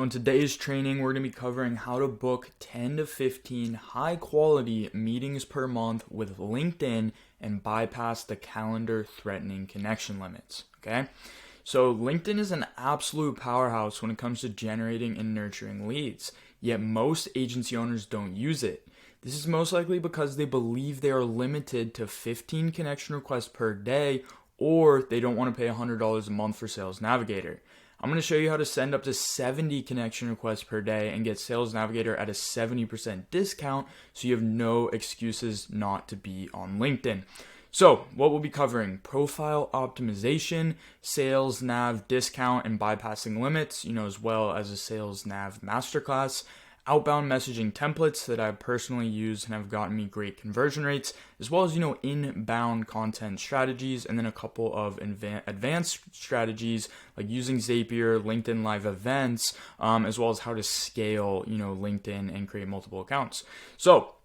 So in today's training, we're going to be covering how to book 10 to 15 high quality meetings per month with LinkedIn and bypass the calendar threatening connection limits. Okay. So LinkedIn is an absolute powerhouse when it comes to generating and nurturing leads, yet most agency owners don't use it. This is most likely because they believe they are limited to 15 connection requests per day, or they don't want to pay $100 a month for Sales Navigator. I'm going to show you how to send up to 70 connection requests per day and get Sales Navigator at a 70% discount, so you have no excuses not to be on LinkedIn. So what we'll be covering: profile optimization, Sales Nav discount and bypassing limits, as well as a Sales Nav masterclass, outbound messaging templates that I personally use and have gotten me great conversion rates, as well as, inbound content strategies, and then a couple of advanced strategies like using Zapier, LinkedIn Live events, as well as how to scale, LinkedIn and create multiple accounts. So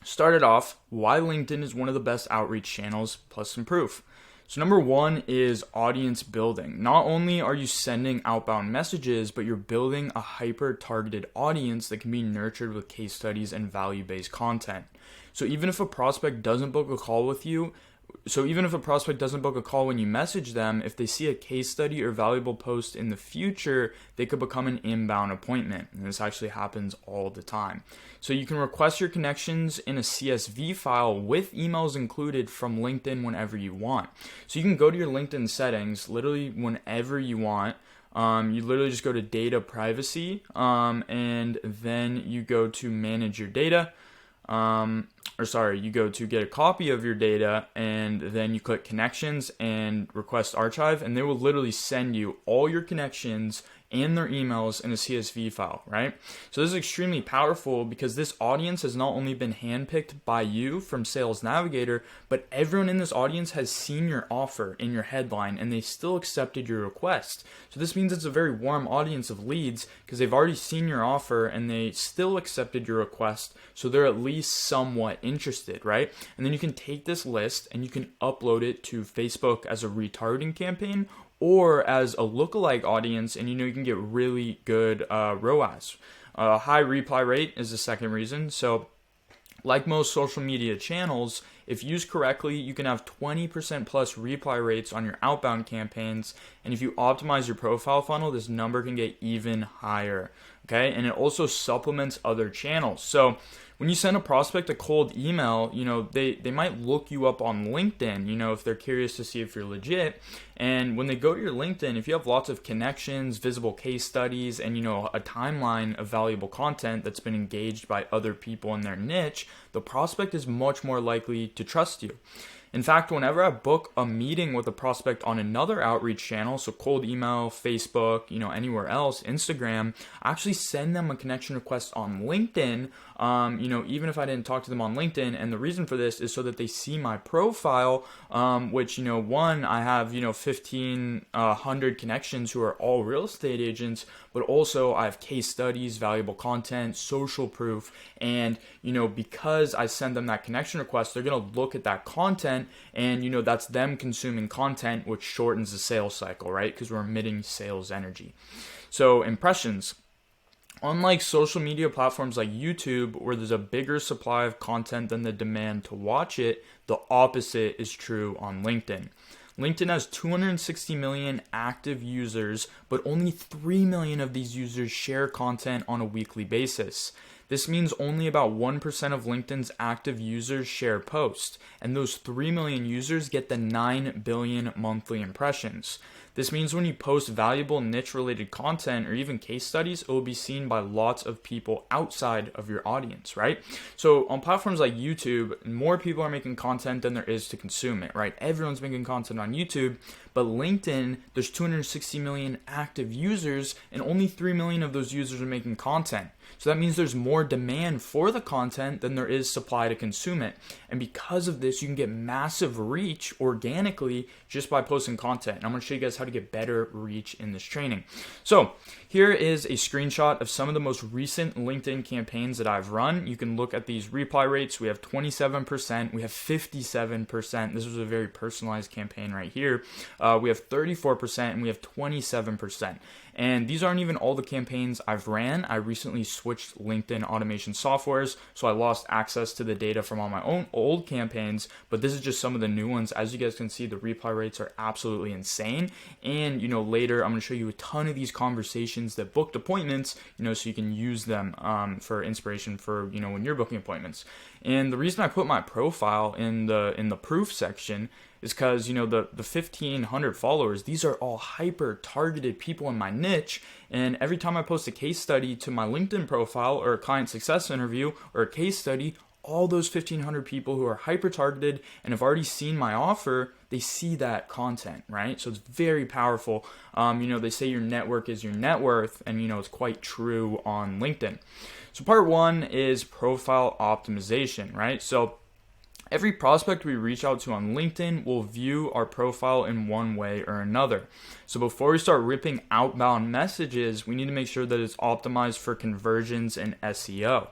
started off, why LinkedIn is one of the best outreach channels, plus some proof. So number one is audience building. Not only are you sending outbound messages, but you're building a hyper-targeted audience that can be nurtured with case studies and value-based content. So even if a prospect doesn't book a call when you message them, if they see a case study or valuable post in the future, they could become an inbound appointment. And this actually happens all the time. So you can request your connections in a CSV file with emails included from LinkedIn whenever you want. So you can go to your LinkedIn settings literally whenever you want. You literally just go to data privacy, and then you go to manage your data. You go to get a copy of your data, and then you click connections and request archive, and they will literally send you all your connections and their emails in a CSV file, right? So this is extremely powerful because this audience has not only been handpicked by you from Sales Navigator, but everyone in this audience has seen your offer in your headline and they still accepted your request. So this means it's a very warm audience of leads because they've already seen your offer and they still accepted your request. So they're at least somewhat interested, right? And then you can take this list and you can upload it to Facebook as a retargeting campaign or as a lookalike audience, and you can get really good ROAS. High reply rate is the second reason. So like most social media channels, if used correctly, you can have 20% plus reply rates on your outbound campaigns. And if you optimize your profile funnel, this number can get even higher. Okay. And it also supplements other channels. So when you send a prospect a cold email, they might look you up on LinkedIn, if they're curious to see if you're legit. And when they go to your LinkedIn, if you have lots of connections, visible case studies, and, a timeline of valuable content that's been engaged by other people in their niche, the prospect is much more likely to trust you. In fact, whenever I book a meeting with a prospect on another outreach channel, so cold email, Facebook, anywhere else, Instagram, I actually send them a connection request on LinkedIn, even if I didn't talk to them on LinkedIn. And the reason for this is so that they see my profile, which, I have, 1,500 connections who are all real estate agents, but also I have case studies, valuable content, social proof. And, because I send them that connection request, they're going to look at that content and, that's them consuming content, which shortens the sales cycle, right? Because we're emitting sales energy. So impressions. Unlike social media platforms like YouTube, where there's a bigger supply of content than the demand to watch it, the opposite is true on LinkedIn. LinkedIn has 260 million active users, but only 3 million of these users share content on a weekly basis. This means only about 1% of LinkedIn's active users share posts, and those 3 million users get the 9 billion monthly impressions. This means when you post valuable niche-related content or even case studies, it will be seen by lots of people outside of your audience, right? So on platforms like YouTube, more people are making content than there is to consume it, right? Everyone's making content on YouTube, but LinkedIn, there's 260 million active users, and only 3 million of those users are making content. So that means there's more demand for the content than there is supply to consume it. And because of this, you can get massive reach organically just by posting content. And I'm going to show you guys how to get better reach in this training. So here is a screenshot of some of the most recent LinkedIn campaigns that I've run. You can look at these reply rates. We have 27%. We have 57%. This was a very personalized campaign right here. We have 34% and we have 27%. And these aren't even all the campaigns I've ran. I recently switched LinkedIn automation softwares, so I lost access to the data from all my own old campaigns, but this is just some of the new ones. As you guys can see, the reply rates are absolutely insane. And, later I'm going to show you a ton of these conversations that booked appointments, so you can use them for inspiration for, when you're booking appointments. And the reason I put my profile in the proof section is because, the 1,500 followers, these are all hyper targeted people in my niche. And every time I post a case study to my LinkedIn profile or a client success interview or a case study, all those 1,500 people who are hyper targeted and have already seen my offer, they see that content, right? So it's very powerful. They say your network is your net worth, and it's quite true on LinkedIn. So part one is profile optimization, right? So every prospect we reach out to on LinkedIn will view our profile in one way or another. So before we start ripping outbound messages, we need to make sure that it's optimized for conversions and SEO.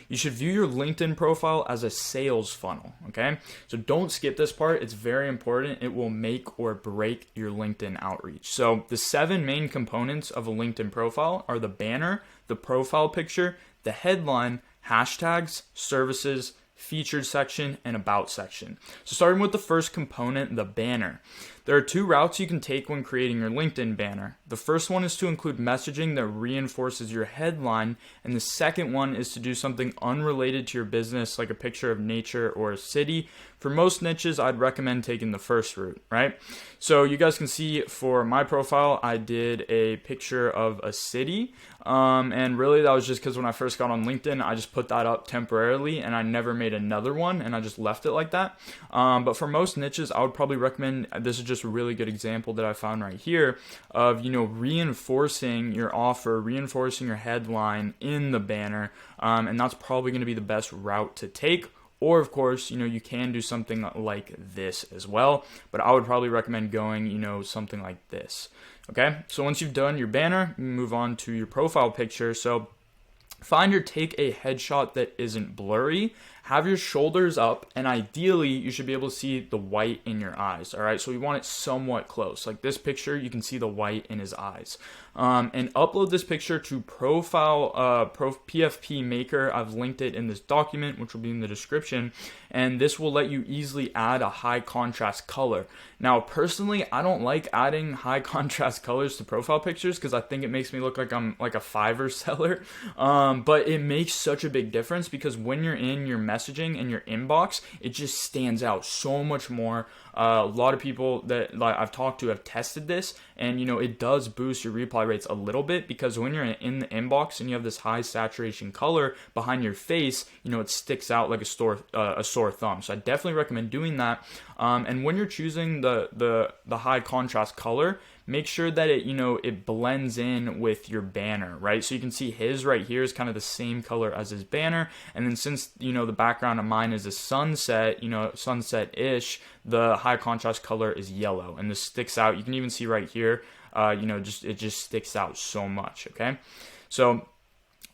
You should view your LinkedIn profile as a sales funnel, okay? So don't skip this part. It's very important. It will make or break your LinkedIn outreach. So the 7 main components of a LinkedIn profile are the banner, the profile picture, the headline, hashtags, services, featured section, and about section. So starting with the first component, the banner. There are 2 routes you can take when creating your LinkedIn banner. The first one is to include messaging that reinforces your headline, and the second one is to do something unrelated to your business, like a picture of nature or a city. For most niches, I'd recommend taking the first route, right? So you guys can see for my profile, I did a picture of a city, and really that was just because when I first got on LinkedIn, I just put that up temporarily, and I never made another one, and I just left it like that. But for most niches, I would probably recommend, this is just a really good example that I found right here of, reinforcing your offer, reinforcing your headline in the banner, and that's probably going to be the best route to take. Or of course, you can do something like this as well, but I would probably recommend going, something like this. Okay, so once you've done your banner, you move on to your profile picture. So find or take a headshot that isn't blurry. Have your shoulders up, and ideally you should be able to see the white in your eyes. All right, so we want it somewhat close. Like this picture, you can see the white in his eyes. And upload this picture to PFP Maker. I've linked it in this document, which will be in the description, and this will let you easily add a high contrast color. Now, personally, I don't like adding high contrast colors to profile pictures because I think it makes me look like I'm like a Fiverr seller. But it makes such a big difference because when you're in your messaging and your inbox, it just stands out so much more. A lot of people that I've talked to have tested this, and it does boost your reply rates a little bit because when you're in the inbox and you have this high saturation color behind your face, it sticks out like a sore thumb. So I definitely recommend doing that. And when you're choosing the high contrast color, make sure that it blends in with your banner, right? So you can see his right here is kind of the same color as his banner. And then since, the background of mine is a sunset, sunset-ish, the high contrast color is yellow, and this sticks out. You can even see right here, it just sticks out so much, okay? So,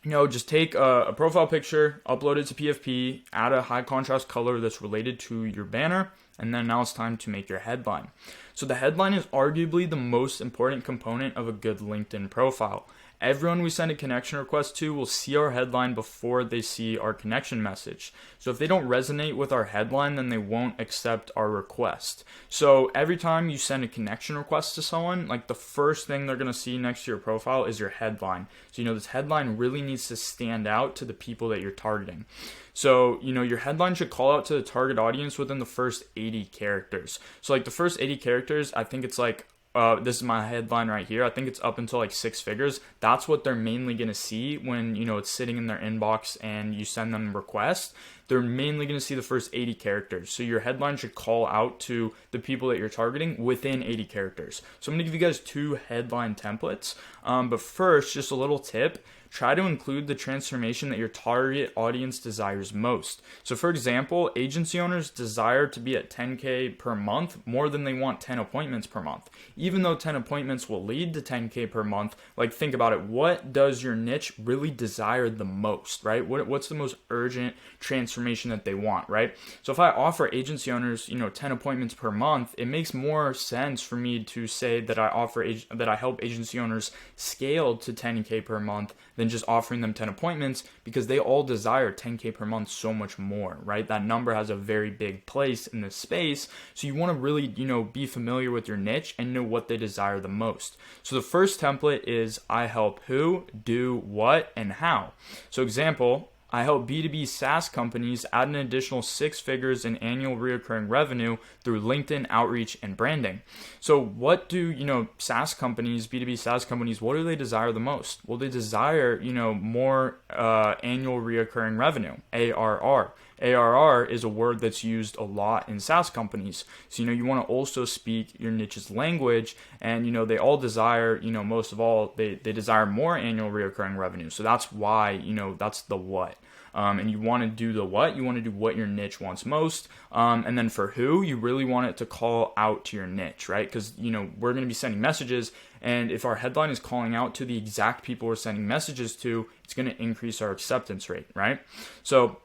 just take a profile picture, upload it to PFP, add a high contrast color that's related to your banner, and then now it's time to make your headline. So the headline is arguably the most important component of a good LinkedIn profile. Everyone we send a connection request to will see our headline before they see our connection message. So if they don't resonate with our headline, then they won't accept our request. So every time you send a connection request to someone, like the first thing they're going to see next to your profile is your headline. So this headline really needs to stand out to the people that you're targeting. So, your headline should call out to the target audience within the first 80 characters. So like the first 80 characters, I think it's like, this is my headline right here. I think it's up until like 6 figures. That's what they're mainly going to see when, it's sitting in their inbox and you send them a request. They're mainly going to see the first 80 characters. So your headline should call out to the people that you're targeting within 80 characters. So I'm going to give you guys 2 headline templates. But first, just a little tip. Try to include the transformation that your target audience desires most. So for example, agency owners desire to be at 10K per month more than they want 10 appointments per month. Even though 10 appointments will lead to 10K per month, like think about it. What does your niche really desire the most, right? What's the most urgent transformation transformation that they want, right? So if I offer agency owners, 10 appointments per month, it makes more sense for me to say that I help agency owners scale to 10K per month than just offering them 10 appointments, because they all desire 10K per month so much more, right? That number has a very big place in this space. So you want to really, be familiar with your niche and know what they desire the most. So the first template is I help who, do what, and how. So example, I help B2B SaaS companies add an additional 6 figures in annual recurring revenue through LinkedIn outreach and branding. So what do, SaaS companies, B2B SaaS companies, what do they desire the most? Well, they desire, more annual recurring revenue, ARR. ARR is a word that's used a lot in SaaS companies. So, you want to also speak your niche's language, and, they all desire, most of all, they desire more annual recurring revenue. So that's why, that's the what. And you want to do the what, you want to do what your niche wants most. And then for who, you really want it to call out to your niche, right? Because, we're going to be sending messages, and if our headline is calling out to the exact people we're sending messages to, it's going to increase our acceptance rate, right? So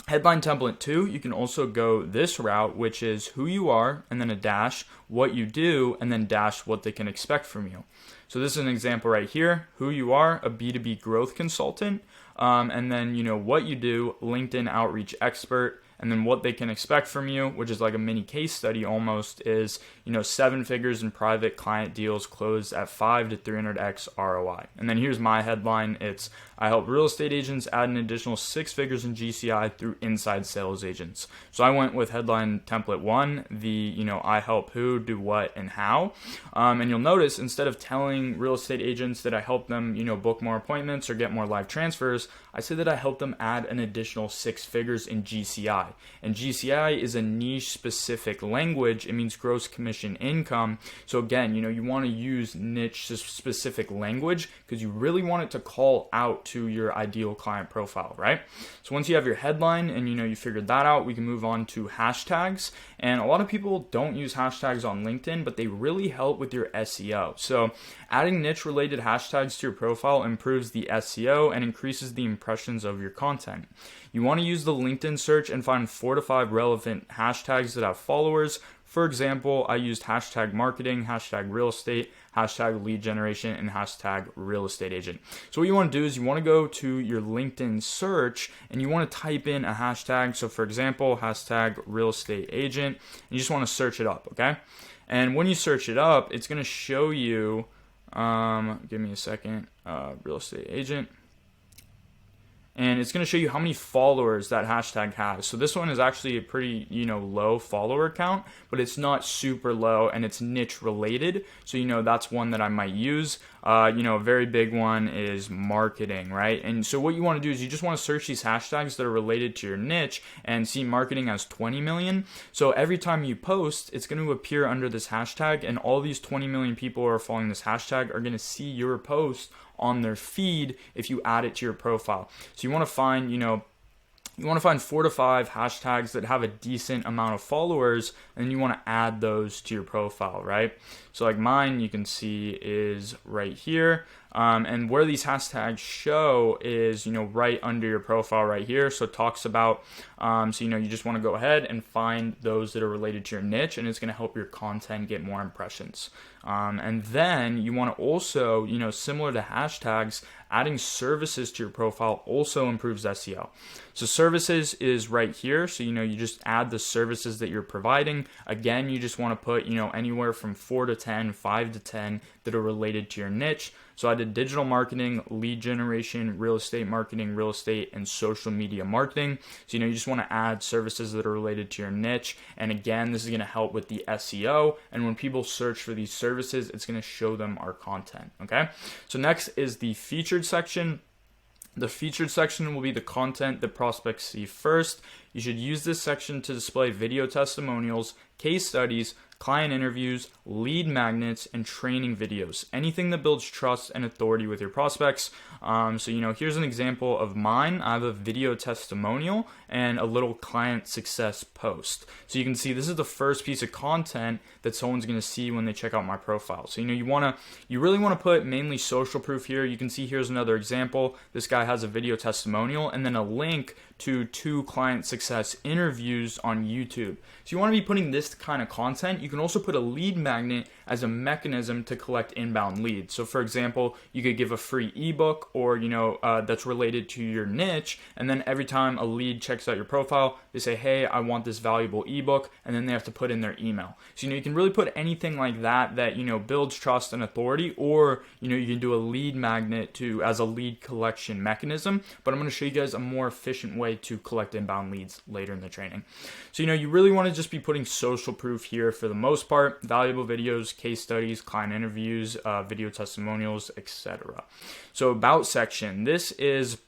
headline template 2, you can also go this route, which is who you are, and then a dash, what you do, and then dash what they can expect from you. So this is an example right here. Who you are, a B2B growth consultant, and then, what you do, LinkedIn outreach expert, and then what they can expect from you, which is like a mini case study almost, is, 7 figures in private client deals closed at 5 to 300x ROI. And then here's my headline. It's I help real estate agents add an additional 6 figures in GCI through inside sales agents. So I went with headline template 1, the, I help who, do what, and how. And you'll notice instead of telling real estate agents that I help them, book more appointments or get more live transfers, I say that I help them add an additional 6 figures in GCI. And GCI is a niche specific language. It means gross commission income. So again, you want to use niche specific language because you really want it to call out to your ideal client profile, right? So once you have your headline and you figured that out, we can move on to hashtags. And a lot of people don't use hashtags on LinkedIn, but they really help with your SEO. So adding niche related hashtags to your profile improves the SEO and increases the impressions of your content. You want to use the LinkedIn search and find 4 to 5 relevant hashtags that have followers. For example, I used hashtag marketing, hashtag real estate, hashtag lead generation, and hashtag real estate agent. So what you want to do is you want to go to your LinkedIn search and you want to type in a hashtag. So for example, hashtag real estate agent, and you just want to search it up, okay? And when you search it up, it's going to show you, give me a second, real estate agent. And it's going to show you how many followers that hashtag has. So this one is actually a pretty, low follower count, but it's not super low and it's niche related. So, that's one that I might use. A very big one is marketing, right? And so what you want to do is you just want to search these hashtags that are related to your niche and see marketing has 20 million. So every time you post, it's going to appear under this hashtag, and all these 20 million people who are following this hashtag are going to see your post on their feed if you add it to your profile. So you want to find, 4 to 5 hashtags that have a decent amount of followers, and you want to add those to your profile, right? So like mine, you can see is right here. And where these hashtags show is, right under your profile right here. So it talks about, you just want to go ahead and find those that are related to your niche, and it's going to help your content get more impressions. And then you want to also, similar to hashtags, adding services to your profile also improves SEO. So services is right here. So, you just add the services that you're providing. Again, you just want to put, anywhere from 4 to 10, 5 to 10 that are related to your niche. So I did digital marketing, lead generation, real estate marketing, real estate, and social media marketing. So, you just want to add services that are related to your niche. And again, this is going to help with the SEO. And when people search for these services, it's going to show them our content. Okay. So next is the featured section. The featured section will be the content that prospects see first. You should use this section to display video testimonials, case studies, client interviews, lead magnets, and training videos. Anything that builds trust and authority with your prospects. So here's an example of mine. I have a video testimonial and a little client success post. So you can see this is the first piece of content that someone's going to see when they check out my profile. So you really want to put mainly social proof here. You can see here's another example. This guy has a video testimonial and then a link to 2 client success interviews on YouTube. So you want to be putting this kind of content. You can also put a lead magnet as a mechanism to collect inbound leads. So for example, you could give a free ebook or that's related to your niche, and then every time a lead checks out your profile, they say, hey, I want this valuable ebook, and then they have to put in their email. So you can really put anything like that builds trust and authority, or you can do a lead magnet as a lead collection mechanism. But I'm going to show you guys a more efficient way to collect inbound leads later in the training. So you really want to just be putting social proof here for the most part: valuable videos, case studies, client interviews, video testimonials, etc. So about section, this is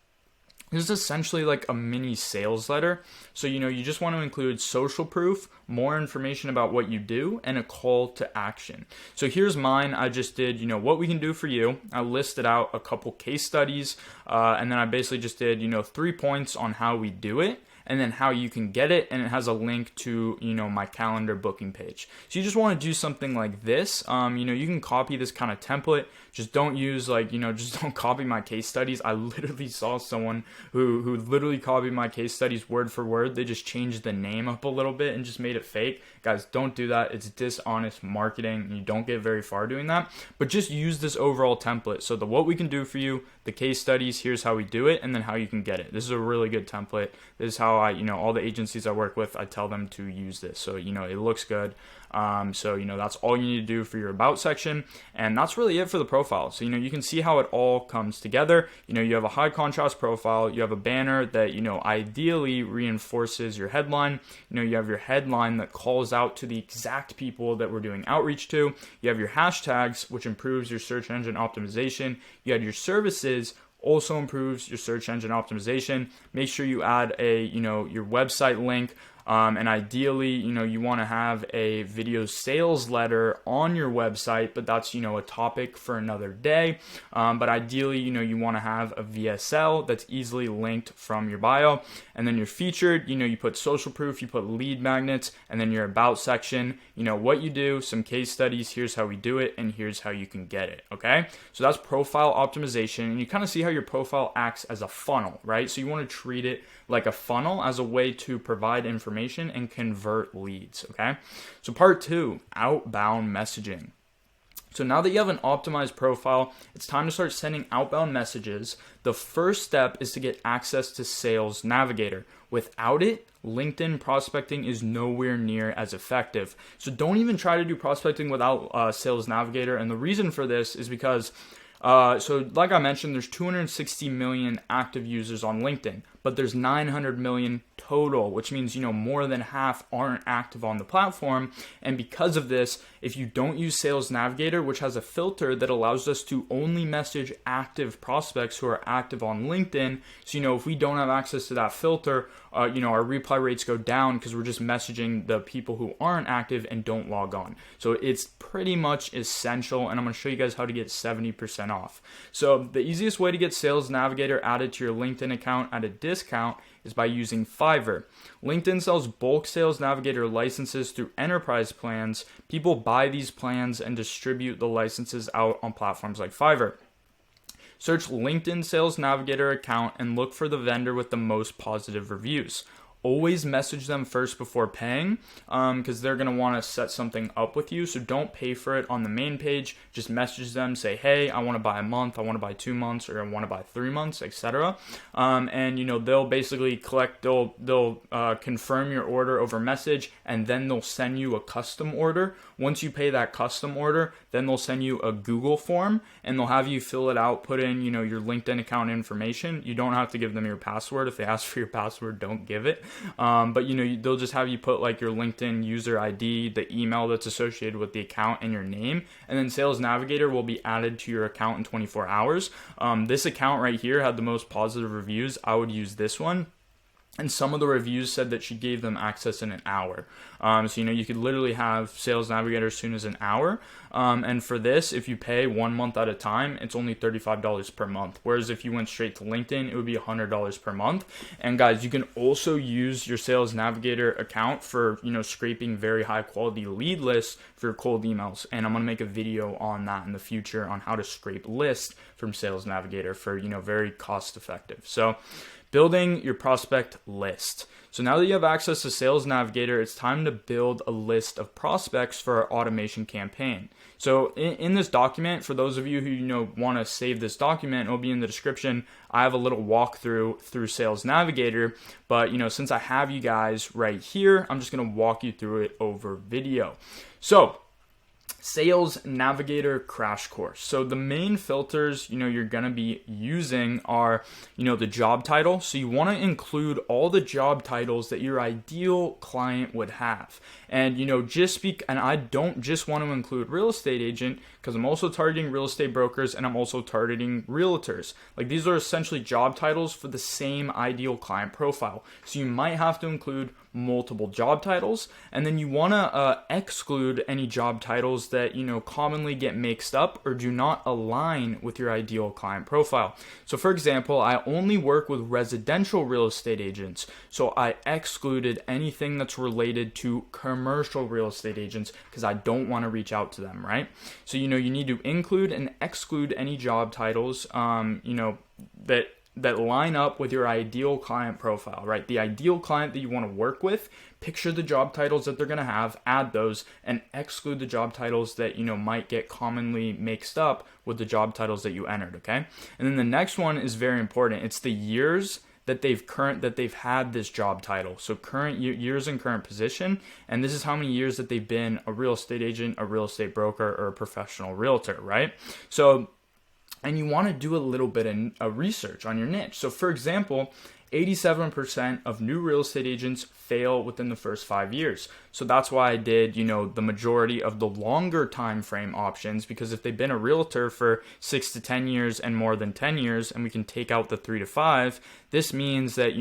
essentially like a mini sales letter. So you just want to include social proof, more information about what you do, and a call to action. So here's mine. I just did what we can do for you. I listed out a couple case studies, and then I basically just did 3 points on how we do it, and then how you can get it, and it has a link to my calendar booking page. So you just want to do something like this. You can copy this kind of template. Just don't use just don't copy my case studies. I literally saw someone who literally copied my case studies word for word. They just changed the name up a little bit and just made it fake. Guys, don't do that. It's dishonest marketing. You don't get very far doing that. But just use this overall template. So what we can do for you, the case studies, here's how we do it, and then how you can get it. This is a really good template. This is how I, all the agencies I work with, I tell them to use this. So, it looks good. So that's all you need to do for your about section, and that's really it for the profile. So you can see how it all comes together. You have a high contrast profile, you have a banner that ideally reinforces your headline. You have your headline that calls out to the exact people that we're doing outreach to. You have your hashtags, which improves your search engine optimization. You have your services, also improves your search engine optimization. Make sure you add a your website link. And ideally, you want to have a video sales letter on your website, but that's, a topic for another day. But ideally, you want to have a VSL that's easily linked from your bio. And then you're featured, you put social proof, you put lead magnets, and then your about section, what you do, some case studies, here's how we do it, and here's how you can get it. Okay. So that's profile optimization. And you kind of see how your profile acts as a funnel, right? So you want to treat it like a funnel as a way to provide information and convert leads. Okay. So part 2, outbound messaging. So now that you have an optimized profile, it's time to start sending outbound messages. The first step is to get access to Sales Navigator. Without it, LinkedIn prospecting is nowhere near as effective. So don't even try to do prospecting without Sales Navigator. And the reason for this is because so like I mentioned, there's 260 million active users on LinkedIn, but there's 900 million total, which means, more than half aren't active on the platform. And because of this, if you don't use Sales Navigator, which has a filter that allows us to only message active prospects who are active on LinkedIn. So, if we don't have access to that filter, our reply rates go down because we're just messaging the people who aren't active and don't log on. So it's pretty much essential, and I'm going to show you guys how to get 70% off. So the easiest way to get Sales Navigator added to your LinkedIn account at a discount is by using Fiverr. LinkedIn sells bulk Sales Navigator licenses through enterprise plans. People buy these plans and distribute the licenses out on platforms like Fiverr. Search LinkedIn Sales Navigator account and look for the vendor with the most positive reviews. Always message them first before paying because they're going to want to set something up with you. So don't pay for it on the main page. Just message them, say, hey, I want to buy a month, I want to buy 2 months, or I want to buy 3 months, etc. And they'll basically they'll confirm your order over message, and then they'll send you a custom order. Once you pay that custom order, then they'll send you a Google form, and they'll have you fill it out, put in your LinkedIn account information. You don't have to give them your password. If they ask for your password, don't give it. But they'll just have you put like your LinkedIn user ID, the email that's associated with the account, and your name, and then Sales Navigator will be added to your account in 24 hours. This account right here had the most positive reviews. I would use this one. And some of the reviews said that she gave them access in an hour. So, you could literally have Sales Navigator as soon as an hour. And for this, if you pay 1 month at a time, it's only $35 per month. Whereas if you went straight to LinkedIn, it would be $100 per month. And guys, you can also use your Sales Navigator account for, scraping very high quality lead lists for your cold emails. And I'm going to make a video on that in the future on how to scrape lists from Sales Navigator for, very cost effective. So, building your prospect list. So now that you have access to Sales Navigator, it's time to build a list of prospects for our automation campaign. So in this document, for those of you who want to save this document, it'll be in the description. I have a little walkthrough through Sales Navigator, but since I have you guys right here, I'm just going to walk you through it over video. So Sales Navigator crash course. So the main filters, you're going to be using are, the job title. So you want to include all the job titles that your ideal client would have. And, and I don't just want to include real estate agent, because I'm also targeting real estate brokers and I'm also targeting realtors. Like, these are essentially job titles for the same ideal client profile. So you might have to include multiple job titles, and then you want to exclude any job titles that commonly get mixed up or do not align with your ideal client profile. So for example, I only work with residential real estate agents, so I excluded anything that's related to commercial real estate agents because I don't want to reach out to them, right? So you need to include and exclude any job titles that line up with your ideal client profile, right? The ideal client that you want to work with, picture the job titles that they're going to have, add those, and exclude the job titles that, might get commonly mixed up with the job titles that you entered, okay? And then the next one is very important. It's the years that they've had this job title. So current years in current position, and this is how many years that they've been a real estate agent, a real estate broker, or a professional realtor, right? So, and you want to do a little bit of research on your niche. So for example, 87% of new real estate agents fail within the first 5 years. So that's why I did, the majority of the longer time frame options, because if they've been a realtor for 6 to 10 years and more than 10 years, and we can take out the 3 to 5, this means that,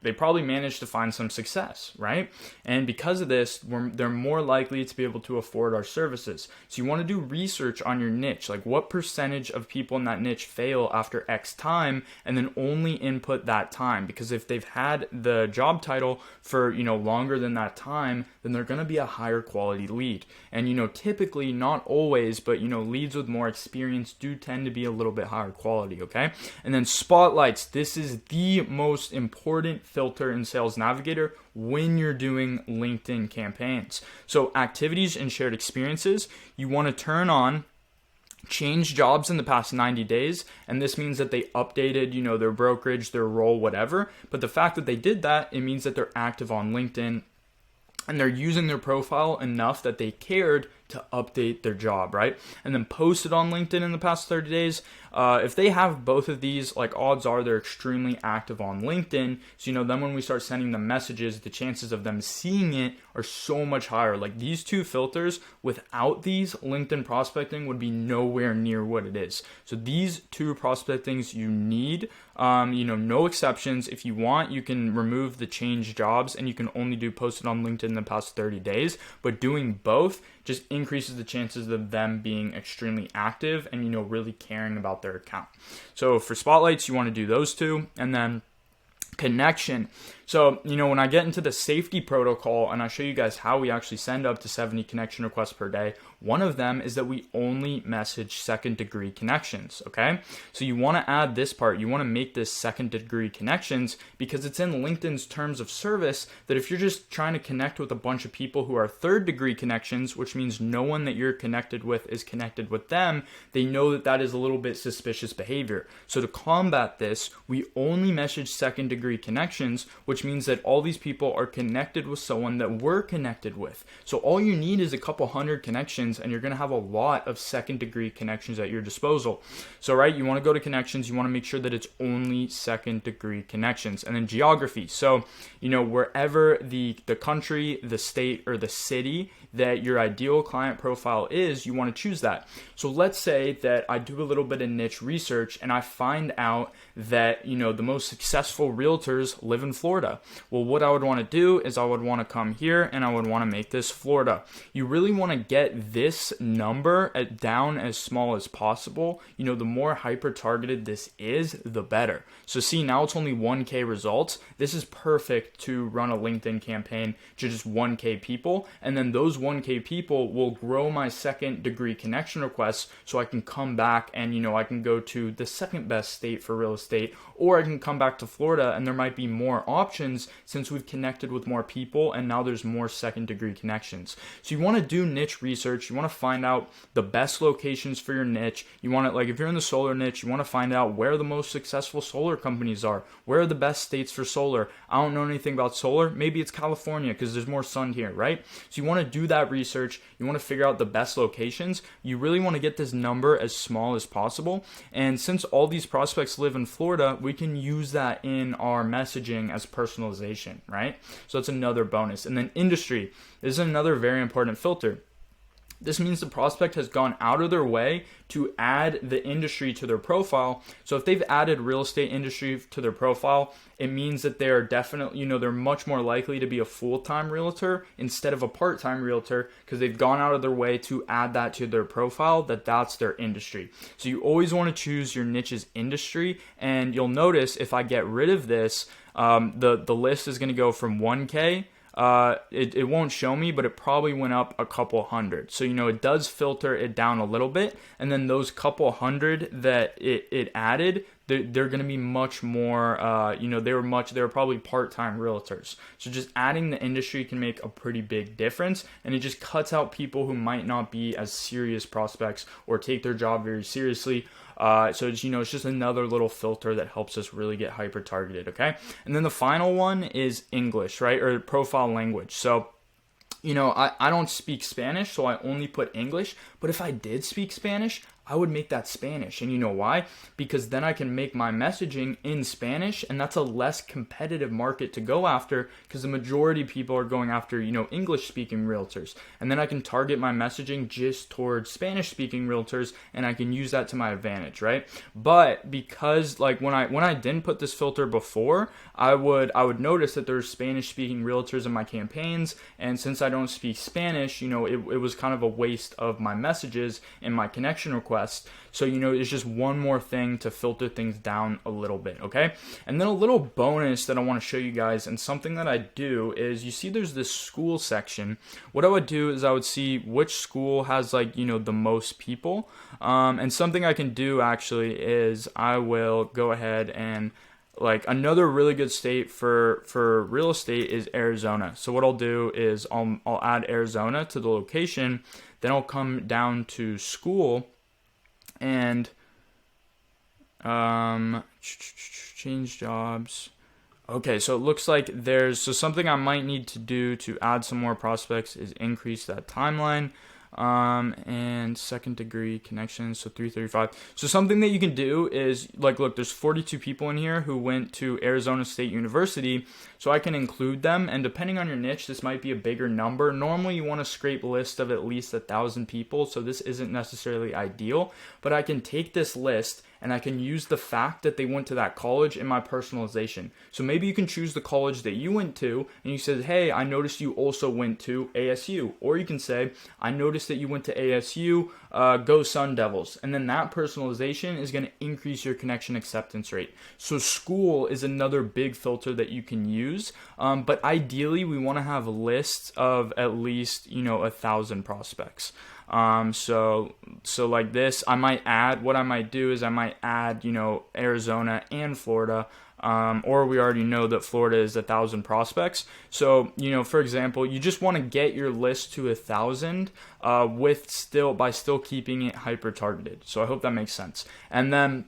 they probably managed to find some success, right? And because of this, they're more likely to be able to afford our services. So you want to do research on your niche, like what percentage of people in that niche fail after X time, and then only input that time. Because if they've had the job title for, longer than that time, then they're going to be a higher quality lead. And, typically, not always, but, leads with more experience do tend to be a little bit higher quality, okay? And then spotlights. This is the most important filter in Sales Navigator when you're doing LinkedIn campaigns. So activities and shared experiences, you want to turn on change jobs in the past 90 days. And this means that they updated, their brokerage, their role, whatever. But the fact that they did that, it means that they're active on LinkedIn and they're using their profile enough that they cared to update their job, right? And then posted on LinkedIn in the past 30 days. If they have both of these, like, odds are they're extremely active on LinkedIn. So, then when we start sending them messages, the chances of them seeing it are so much higher. Like, these two filters, without these, LinkedIn prospecting would be nowhere near what it is. So these two prospectings you need, no exceptions. If you want, you can remove the change jobs and you can only do posted on LinkedIn in the past 30 days. But doing both just increases the chances of them being extremely active and, really caring about their account. So for spotlights, you want to do those two. And then connection. So, when I get into the safety protocol and I show you guys how we actually send up to 70 connection requests per day, one of them is that we only message second degree connections, okay? So you want to add this part. You want to make this second degree connections because it's in LinkedIn's terms of service that if you're just trying to connect with a bunch of people who are third degree connections, which means no one that you're connected with is connected with them, they know that that is a little bit suspicious behavior. So to combat this, we only message second degree connections, which means that all these people are connected with someone that we're connected with. So all you need is a couple hundred connections and you're going to have a lot of second degree connections at your disposal. So, right, you want to go to connections, you want to make sure that it's only second degree connections. And then geography. So, wherever the country, the state, or the city that your ideal client profile is, you want to choose that. So let's say that I do a little bit of niche research and I find out that, the most successful realtors live in Florida. Well, what I would want to do is I would want to come here and I would want to make this Florida. You really want to get this number down as small as possible. The more hyper targeted this is, the better. So see, now it's only 1K results. This is perfect to run a LinkedIn campaign to just 1K people. And then those 1K people will grow my second degree connection requests, so I can come back and, I can go to the second best state for real estate, or I can come back to Florida and there might be more options since we've connected with more people and now there's more second degree connections. So you want to do niche research. You want to find out the best locations for your niche. You want to, like, if you're in the solar niche, you want to find out where the most successful solar companies are. Where are the best states for solar? I don't know anything about solar. Maybe it's California because there's more sun here, right? So you want to do that research. You want to figure out the best locations. You really want to get this number as small as possible. And since all these prospects live in Florida, we can use that in our messaging as personalization, right? So that's another bonus. And then industry. This is another very important filter. This means the prospect has gone out of their way to add the industry to their profile. So if they've added real estate industry to their profile, it means that they're definitely, they're much more likely to be a full-time realtor instead of a part-time realtor because they've gone out of their way to add that to their profile, that's their industry. So you always want to choose your niche's industry. And you'll notice if I get rid of this, the list is going to go from 1K. It won't show me, but it probably went up a couple hundred. So, it does filter it down a little bit. And then those couple hundred that it added, they're going to be much more, they were probably part-time realtors. So just adding the industry can make a pretty big difference. And it just cuts out people who might not be as serious prospects or take their job very seriously. So it's, it's just another little filter that helps us really get hyper targeted. Okay. And then the final one is English, right? Or profile language. So, I don't speak Spanish, so I only put English. But if I did speak Spanish, I would make that Spanish. And you know why? Because then I can make my messaging in Spanish, and that's a less competitive market to go after because the majority of people are going after, English-speaking realtors. And then I can target my messaging just towards Spanish-speaking realtors, and I can use that to my advantage, right? But because, like, when I didn't put this filter before, I would notice that there's Spanish-speaking realtors in my campaigns, and since I don't speak Spanish, it was kind of a waste of my messages and my connection requests. So, it's just one more thing to filter things down a little bit, okay? And then a little bonus that I want to show you guys, and something that I do is, you see there's this school section. What I would do is I would see which school has, like, the most people. And something I can do actually is I will go ahead and, like, another really good state for real estate is Arizona. So what I'll do is I'll add Arizona to the location, then I'll come down to school and change jobs. Okay, so it looks like something I might need to do to add some more prospects is increase that timeline. And second degree connections, so 335. So something that you can do is, like, look, there's 42 people in here who went to Arizona State University, so I can include them, and depending on your niche, this might be a bigger number. Normally you want to scrape a list of at least 1,000 people, so this isn't necessarily ideal, but I can take this list and I can use the fact that they went to that college in my personalization. So maybe you can choose the college that you went to, and you said, hey, I noticed you also went to ASU. Or you can say, I noticed that you went to ASU, go Sun Devils. And then that personalization is going to increase your connection acceptance rate. So school is another big filter that you can use. But ideally, we want to have lists of at least, 1,000 prospects. So like this, what I might do is I might add, Arizona and Florida, or we already know that Florida is 1,000 prospects. So, for example, you just want to get your list to 1,000, by still keeping it hyper targeted. So I hope that makes sense. And then,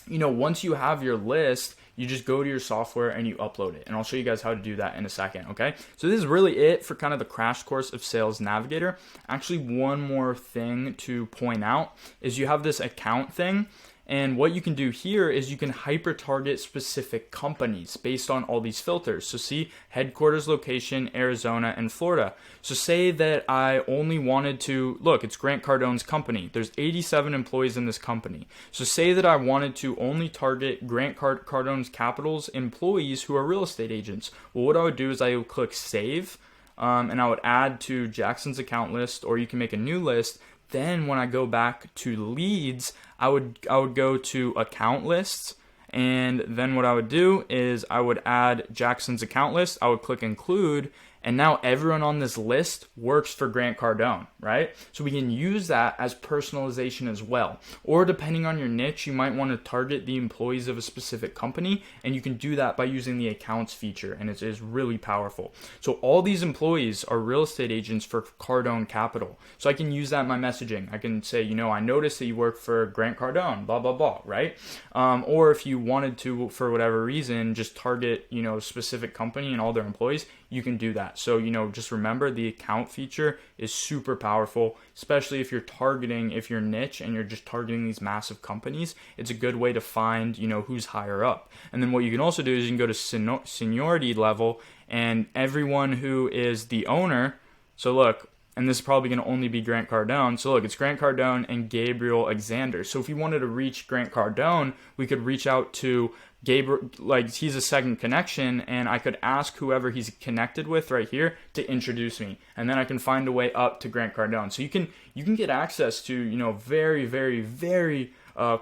once you have your list, you just go to your software and you upload it. And I'll show you guys how to do that in a second, okay? So this is really it for kind of the crash course of Sales Navigator. Actually, one more thing to point out is you have this account thing. And what you can do here is you can hyper target specific companies based on all these filters. So see, headquarters location, Arizona and Florida. So say that I only wanted to, look, it's Grant Cardone's company. There's 87 employees in this company. So say that I wanted to only target Grant Cardone's Capital's employees who are real estate agents. Well, what I would do is I would click save, and I would add to Jackson's account list, or you can make a new list. Then when I go back to leads, I would go to account lists, and then what I would do is I would add Jackson's account list. I would click include, and now everyone on this list works for Grant Cardone, right? So we can use that as personalization as well. Or depending on your niche, you might want to target the employees of a specific company, and you can do that by using the accounts feature, and it is really powerful. So all these employees are real estate agents for Cardone Capital. So I can use that in my messaging. I can say, I noticed that you work for Grant Cardone, blah, blah, blah, right? Or if you wanted to, for whatever reason, just target, a specific company and all their employees, you can do that. So, just remember the account feature is super powerful, especially if you're niche and you're just targeting these massive companies. It's a good way to find, who's higher up. And then what you can also do is you can go to seniority level, and everyone who is the owner. So look, and this is probably going to only be Grant Cardone. So look, it's Grant Cardone and Gabriel Alexander. So if we wanted to reach Grant Cardone, we could reach out to Gabriel, like he's a second connection, and I could ask whoever he's connected with right here to introduce me, and then I can find a way up to Grant Cardone. So you can get access to very, very, very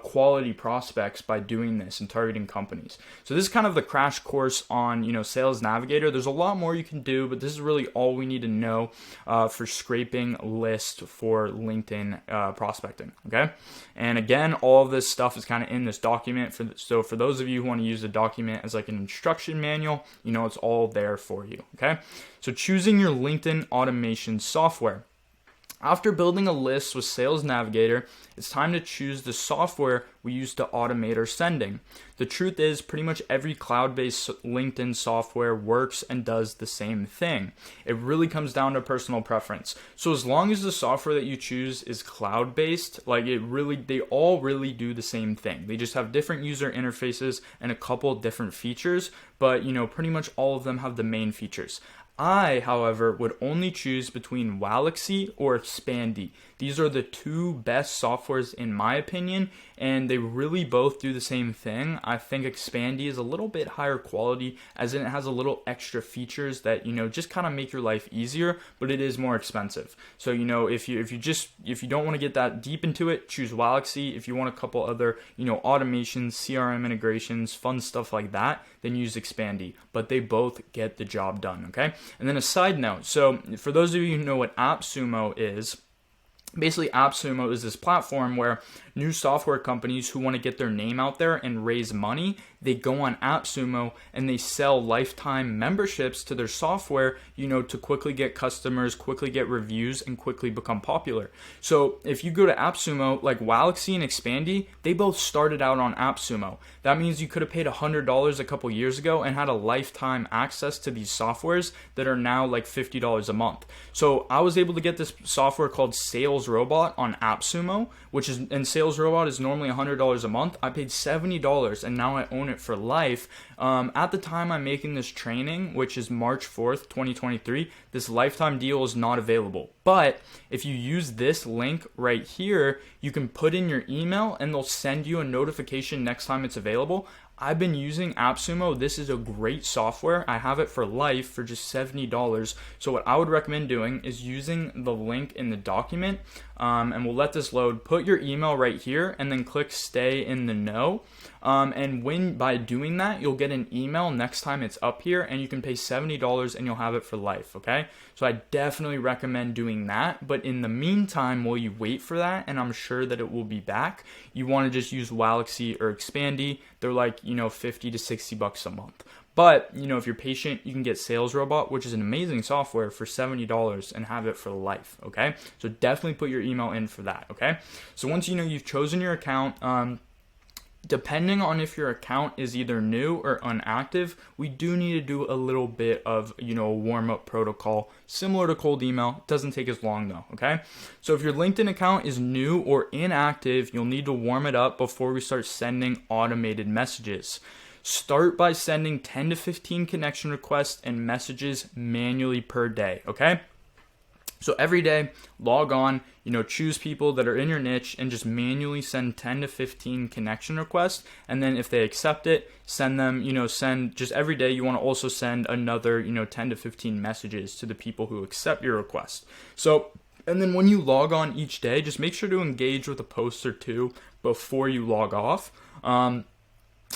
quality prospects by doing this and targeting companies. So this is kind of the crash course on Sales Navigator. There's a lot more you can do, but this is really all we need to know for scraping list for LinkedIn prospecting. Okay, and again, all of this stuff is kind of in this document. So for those of you who want to use the document as like an instruction manual, it's all there for you. Okay, so choosing your LinkedIn automation software. After building a list with Sales Navigator, it's time to choose the software we use to automate our sending. The truth is, pretty much every cloud-based LinkedIn software works and does the same thing. It really comes down to personal preference. So as long as the software that you choose is cloud-based, they all really do the same thing. They just have different user interfaces and a couple different features, but pretty much all of them have the main features. I, however, would only choose between Walaxy or Expandy. These are the two best softwares in my opinion, and they really both do the same thing. I think Expandy is a little bit higher quality, as in it has a little extra features that just kind of make your life easier, but it is more expensive. So if you don't want to get that deep into it, choose Walaxy. If you want a couple other automations, CRM integrations, fun stuff like that, then use Expandy. But they both get the job done. Okay. And then a side note. So for those of you who know what AppSumo is. Basically, AppSumo is this platform where new software companies who want to get their name out there and raise money, they go on AppSumo and they sell lifetime memberships to their software, to quickly get customers, quickly get reviews, and quickly become popular. So if you go to AppSumo, like Walaxy and Expandy, they both started out on AppSumo. That means you could have paid $100 a couple years ago and had a lifetime access to these softwares that are now like $50 a month. So I was able to get this software called Sales Robot on AppSumo, and Sales Robot is normally $100 a month. I paid $70 and now I own it for life. At the time I'm making this training, which is March 4th, 2023, this lifetime deal is not available. But if you use this link right here, you can put in your email and they'll send you a notification next time it's available. I've been using AppSumo. This is a great software. I have it for life for just $70. So what I would recommend doing is using the link in the document, and we'll let this load. Put your email right here and then click stay in the know. And by doing that, you'll get an email next time it's up here, and you can pay $70 and you'll have it for life. Okay. So I definitely recommend doing that. But in the meantime, while you wait for that, and I'm sure that it will be back, you want to just use Walaxy or Expandy. They're like, $50 to $60 a month. But, if you're patient, you can get Sales Robot, which is an amazing software, for $70 and have it for life, okay? So definitely put your email in for that, okay? So once you've chosen your account, Depending on if your account is either new or inactive, we do need to do a little bit of, a warm-up protocol similar to cold email. It doesn't take as long though, okay? So if your LinkedIn account is new or inactive, you'll need to warm it up before we start sending automated messages. Start by sending 10 to 15 connection requests and messages manually per day, okay? So every day, log on, choose people that are in your niche and just manually send 10 to 15 connection requests. And then if they accept it, send them, send just every day. You want to also send another, 10 to 15 messages to the people who accept your request. So, and then when you log on each day, just make sure to engage with a post or two before you log off.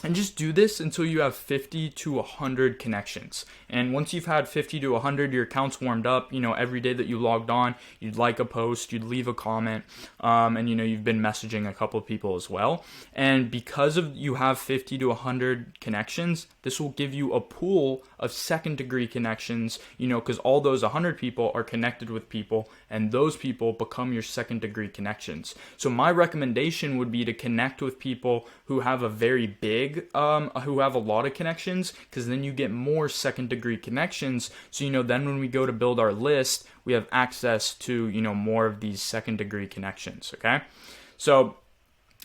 And just do this until you have 50 to 100 connections. And once you've had 50 to 100, your account's warmed up, every day that you logged on, you'd like a post, you'd leave a comment, and you've been messaging a couple of people as well. And because of you have 50 to 100 connections, this will give you a pool of second degree connections, because all those 100 people are connected with people, and those people become your second degree connections. So my recommendation would be to connect with people who have a very big, who have a lot of connections, because then you get more second degree connections. So, then when we go to build our list, we have access to, more of these second degree connections. Okay. So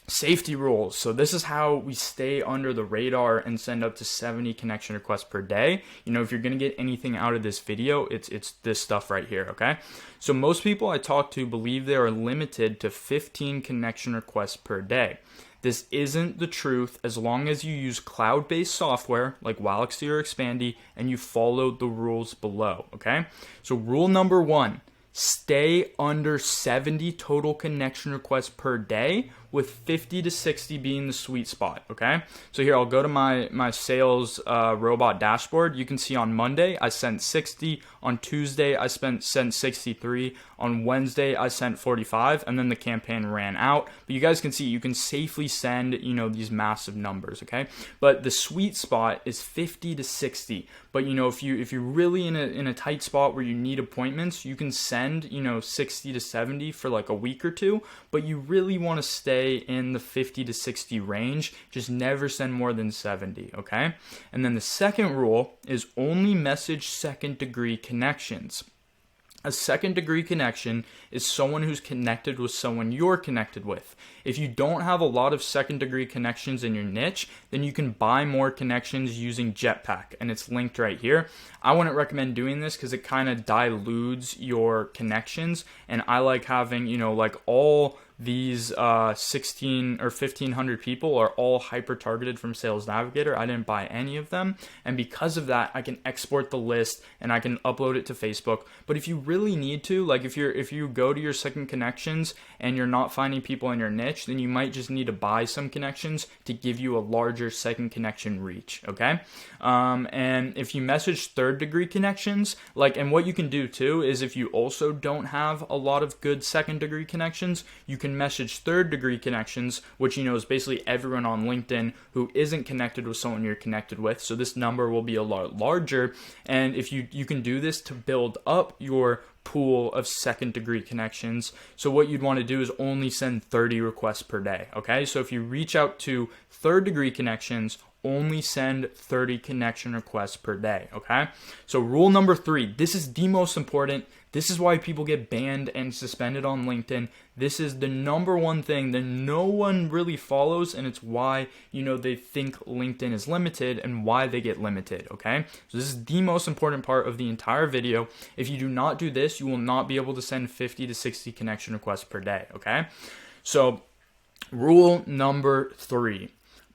safety rules. So this is how we stay under the radar and send up to 70 connection requests per day. If you're going to get anything out of this video, it's this stuff right here. Okay. So most people I talk to believe they are limited to 15 connection requests per day. This isn't the truth as long as you use cloud-based software like Walaxy or Expandy and you follow the rules below, okay? So rule number 1, stay under 70 total connection requests per day, with 50 to 60 being the sweet spot, okay? So here, I'll go to my sales robot dashboard. You can see on Monday, I sent 60. On Tuesday, I sent 63. On Wednesday, I sent 45, and then the campaign ran out. But you guys can see, you can safely send, these massive numbers, okay? But the sweet spot is 50 to 60. But, if you're really in a tight spot where you need appointments, you can send, 60 to 70 for like a week or two, but you really want to stay in the 50 to 60 range. Just never send more than 70, okay? And then the second rule is only message second degree connections. A second degree connection is someone who's connected with someone you're connected with. If you don't have a lot of second degree connections in your niche, then you can buy more connections using Jetpack, and it's linked right here. I wouldn't recommend doing this because it kind of dilutes your connections, and I like having, like all these 16 or 1,500 people are all hyper targeted from Sales Navigator. I didn't buy any of them, and because of that, I can export the list and I can upload it to Facebook. But if you really need to, like if you go to your second connections and you're not finding people in your niche, then you might just need to buy some connections to give you a larger second connection reach, okay? And if you message third degree connections, and what you can do too is if you also don't have a lot of good second degree connections, you can message third degree connections, which is basically everyone on LinkedIn who isn't connected with someone you're connected with. So this number will be a lot larger, and if you can do this to build up your pool of second degree connections. So what you'd want to do is only send 30 requests per day, okay? So if you reach out to third degree connections, only send 30 connection requests per day, okay? So rule number 3, this is the most important. This is why people get banned and suspended on LinkedIn. This is the number one thing that no one really follows, and it's why, they think LinkedIn is limited and why they get limited, okay? So this is the most important part of the entire video. If you do not do this, you will not be able to send 50 to 60 connection requests per day, okay? So rule number 3.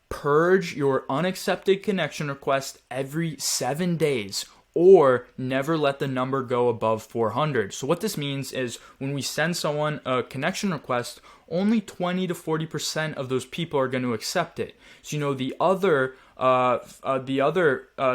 Purge your unaccepted connection request every 7 days, or never let the number go above 400. So what this means is when we send someone a connection request, only 20 to 40% of those people are going to accept it. So the other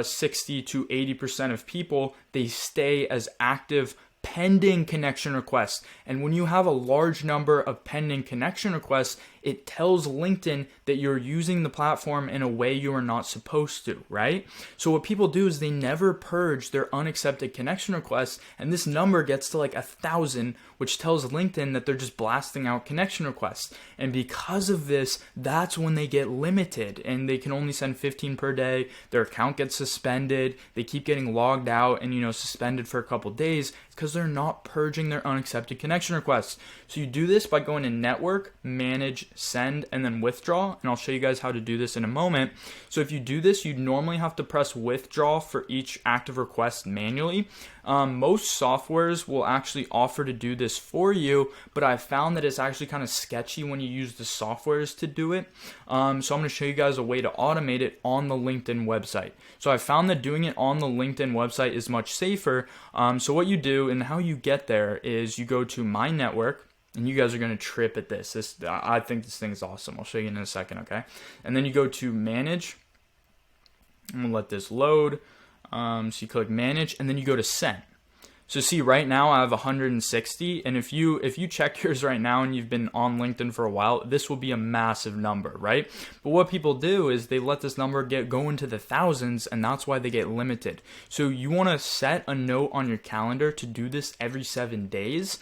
60 to 80% of people, they stay as active pending connection requests. And when you have a large number of pending connection requests, it tells LinkedIn that you're using the platform in a way you are not supposed to, right? So what people do is they never purge their unaccepted connection requests, and this number gets to like 1,000, which tells LinkedIn that they're just blasting out connection requests. And because of this, that's when they get limited and they can only send 15 per day. Their account gets suspended. They keep getting logged out and, suspended for a couple days because they're not purging their unaccepted connection requests. So you do this by going to network, manage, send, and then withdraw. And I'll show you guys how to do this in a moment. So if you do this, you normally have to press withdraw for each active request manually. Most softwares will actually offer to do this for you, but I've found that it's actually kind of sketchy when you use the softwares to do it. So I'm going to show you guys a way to automate it on the LinkedIn website. So I found that doing it on the LinkedIn website is much safer. So what you do and how you get there is you go to My Network. And you guys are going to trip at this. I think this thing is awesome. I'll show you in a second, okay? And then you go to Manage. I'm going to let this load. So you click Manage, and then you go to Send. So see, right now I have 160, and if you check yours right now and you've been on LinkedIn for a while, this will be a massive number, right? But what people do is they let this number go into the thousands, and that's why they get limited. So you want to set a note on your calendar to do this every 7 days,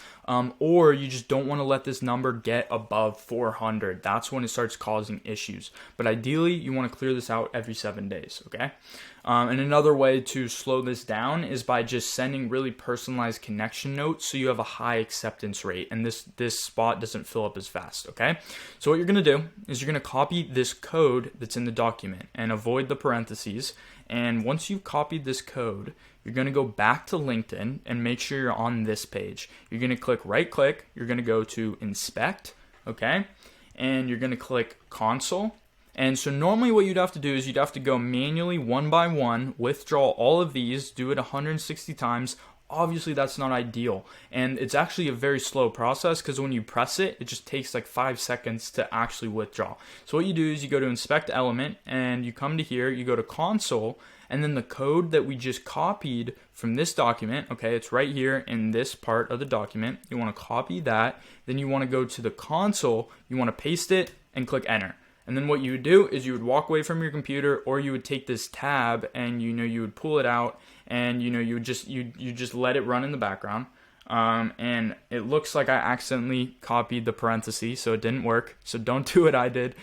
or you just don't want to let this number get above 400. That's when it starts causing issues. But ideally, you want to clear this out every 7 days, okay? And another way to slow this down is by just sending really personalized connection notes so you have a high acceptance rate and this spot doesn't fill up as fast, okay? So what you're going to do is you're going to copy this code that's in the document and avoid the parentheses. And once you've copied this code, you're going to go back to LinkedIn and make sure you're on this page. You're going to click right click, you're going to go to inspect, okay? And you're going to click console. And so normally what you'd have to do is you'd have to go manually one by one, withdraw all of these, do it 160 times. Obviously that's not ideal. And it's actually a very slow process because when you press it, it just takes like 5 seconds to actually withdraw. So what you do is you go to inspect element and you come to here, you go to console, and then the code that we just copied from this document, okay, it's right here in this part of the document. You want to copy that. Then you want to go to the console, you want to paste it and click enter. And then what you would do is you would walk away from your computer, or you would take this tab and you would pull it out, and you would just let it run in the background. And it looks like I accidentally copied the parentheses, so it didn't work. So don't do what I did.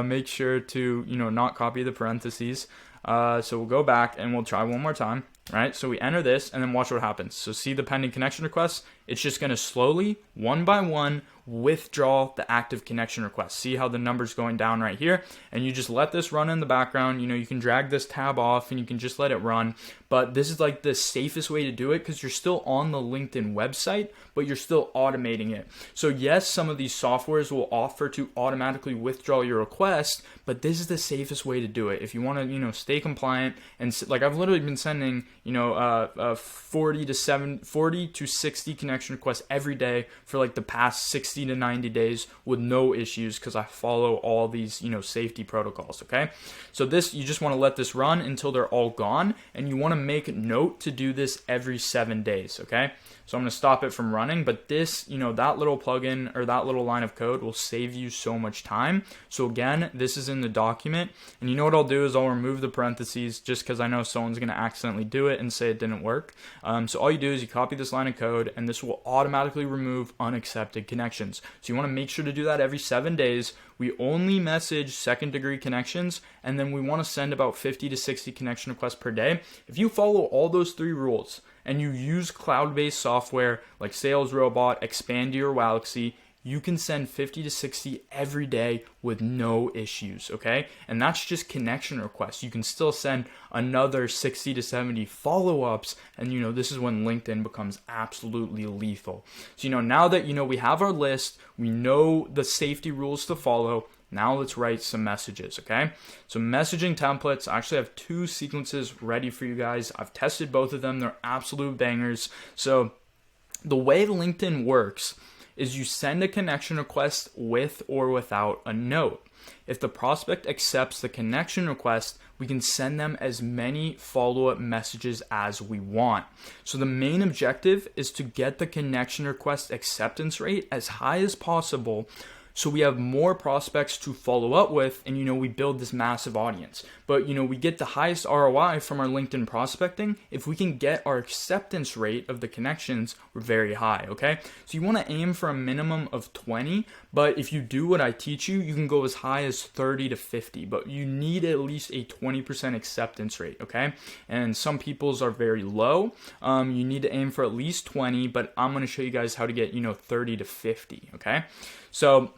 Make sure to not copy the parentheses. So we'll go back and we'll try one more time. Right, so we enter this and then watch what happens. So see the pending connection requests? It's just going to slowly, one by one, withdraw the active connection request. See how the number's going down right here? And you just let this run in the background. You can drag this tab off and you can just let it run. But this is like the safest way to do it because you're still on the LinkedIn website, but you're still automating it. So yes, some of these softwares will offer to automatically withdraw your request, but this is the safest way to do it. If you want to, stay compliant, and like I've literally been sending, 40 to 60 connection requests every day for like the past 60 to 90 days with no issues because I follow all these, safety protocols, okay? So this, you just want to let this run until they're all gone, and you want to make note to do this every 7 days, okay? So I'm going to stop it from running, but this, that little plugin or that little line of code will save you so much time. So again, this is in the document, and you know what I'll do is I'll remove the parentheses just because I know someone's going to accidentally do it and say it didn't work. So all you do is you copy this line of code, and this will automatically remove unaccepted connections. So you want to make sure to do that every 7 days. We only message second-degree connections, and then we want to send about 50 to 60 connection requests per day. If you follow all those 3 rules, and you use cloud-based software like Sales Robot, Expandy, or Galaxy, you can send 50 to 60 every day with no issues, okay? And that's just connection requests. You can still send another 60 to 70 follow-ups, and this is when LinkedIn becomes absolutely lethal. So now that we have our list, we know the safety rules to follow. Now let's write some messages, okay? So messaging templates, I actually have 2 sequences ready for you guys. I've tested both of them. They're absolute bangers. So the way LinkedIn works is you send a connection request with or without a note. If the prospect accepts the connection request, we can send them as many follow-up messages as we want. So the main objective is to get the connection request acceptance rate as high as possible, So we have more prospects to follow up with, and we build this massive audience. But we get the highest ROI from our LinkedIn prospecting if we can get our acceptance rate of the connections very high. Okay, so you want to aim for a minimum of 20, but if you do what I teach you, you can go as high as 30 to 50, but you need at least a 20% acceptance rate. Okay, and some people's are very low. You need to aim for at least 20, but I'm going to show you guys how to get 30 to 50. Okay, so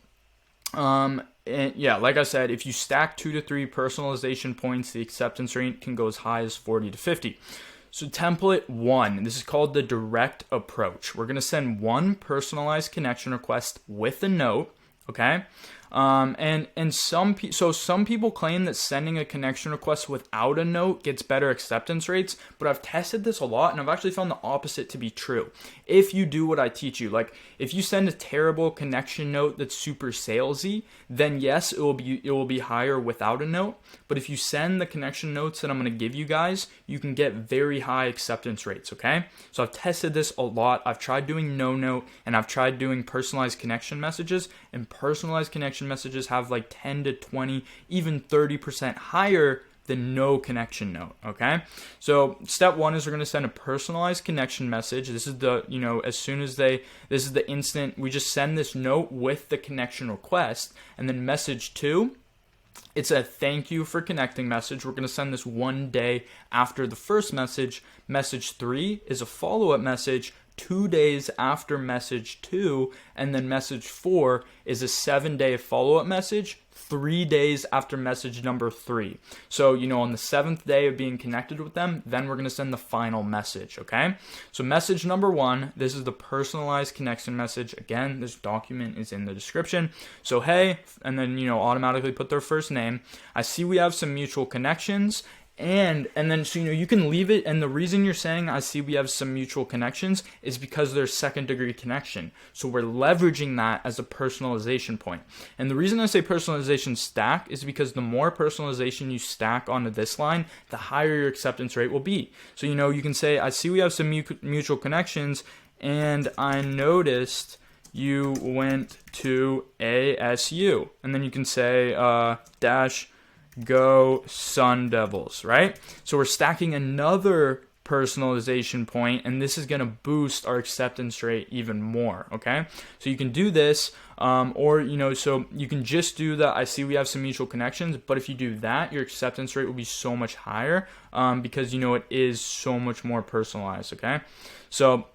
and yeah, like I said, if you stack 2 to 3 personalization points, the acceptance rate can go as high as 40 to 50. So template 1, this is called the direct approach. We're going to send one personalized connection request with a note, okay? And some people claim that sending a connection request without a note gets better acceptance rates, but I've tested this a lot and I've actually found the opposite to be true. If you do what I teach you, like if you send a terrible connection note that's super salesy, then yes, it will be higher without a note. But if you send the connection notes that I'm going to give you guys, you can get very high acceptance rates, okay? So I've tested this a lot. I've tried doing no note and I've tried doing personalized connection messages, and personalized connection messages have like 10 to 20, even 30% higher than no connection note, okay? So step 1 is we're going to send a personalized connection message. This is the, this is the instant, we just send this note with the connection request. And then message 2, it's a thank you for connecting message. We're going to send this 1 day after the first message. Message 3 is a follow-up message 2 days after message 2, and then message 4 is a 7-day follow-up message 3 days after message number 3. So, on the 7th day of being connected with them, then we're going to send the final message, okay? So message number 1, this is the personalized connection message. Again, this document is in the description. So, hey, and then, automatically put their first name. I see we have some mutual connections. And then, so, you can leave it. And the reason you're saying, I see we have some mutual connections, is because there's second degree connection. So we're leveraging that as a personalization point. And the reason I say personalization stack is because the more personalization you stack onto this line, the higher your acceptance rate will be. So, you can say, I see we have some mutual connections, and I noticed you went to ASU. And then you can say, dash, go Sun Devils, right? So we're stacking another personalization point, and this is going to boost our acceptance rate even more, okay? So you can do this, or, so you can just do the, I see we have some mutual connections, but if you do that, your acceptance rate will be so much higher, because, it is so much more personalized, okay? So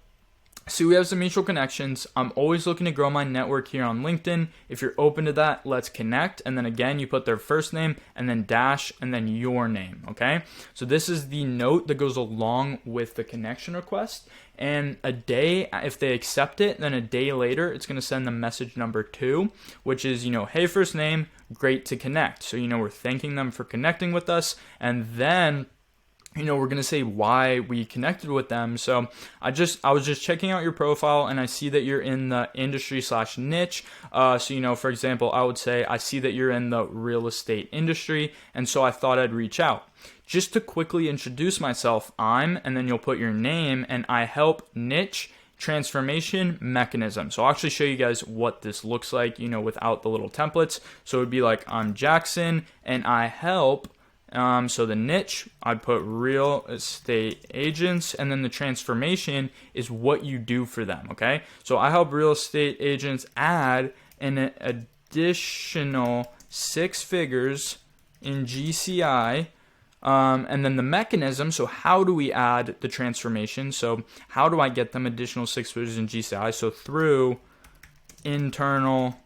see, we have some mutual connections. I'm always looking to grow my network here on LinkedIn. If you're open to that, let's connect. And then again, you put their first name and then dash and then your name, okay? So this is the note that goes along with the connection request. And a day, if they accept it, then a day later, it's going to send them message number 2, which is, hey, first name, great to connect. So, we're thanking them for connecting with us. And then we're going to say why we connected with them. So I was just checking out your profile, and I see that you're in the industry/niche. So, for example, I would say, I see that you're in the real estate industry, and so I thought I'd reach out. Just to quickly introduce myself, and then you'll put your name, and I help niche transformation mechanism. So I'll actually show you guys what this looks like, without the little templates. So it would be like, I'm Jackson, and I help. So the niche, I'd put real estate agents, and then the transformation is what you do for them, okay? So I help real estate agents add an additional 6 figures in GCI, and then the mechanism, so how do we add the transformation? So how do I get them additional 6 figures in GCI? So through internal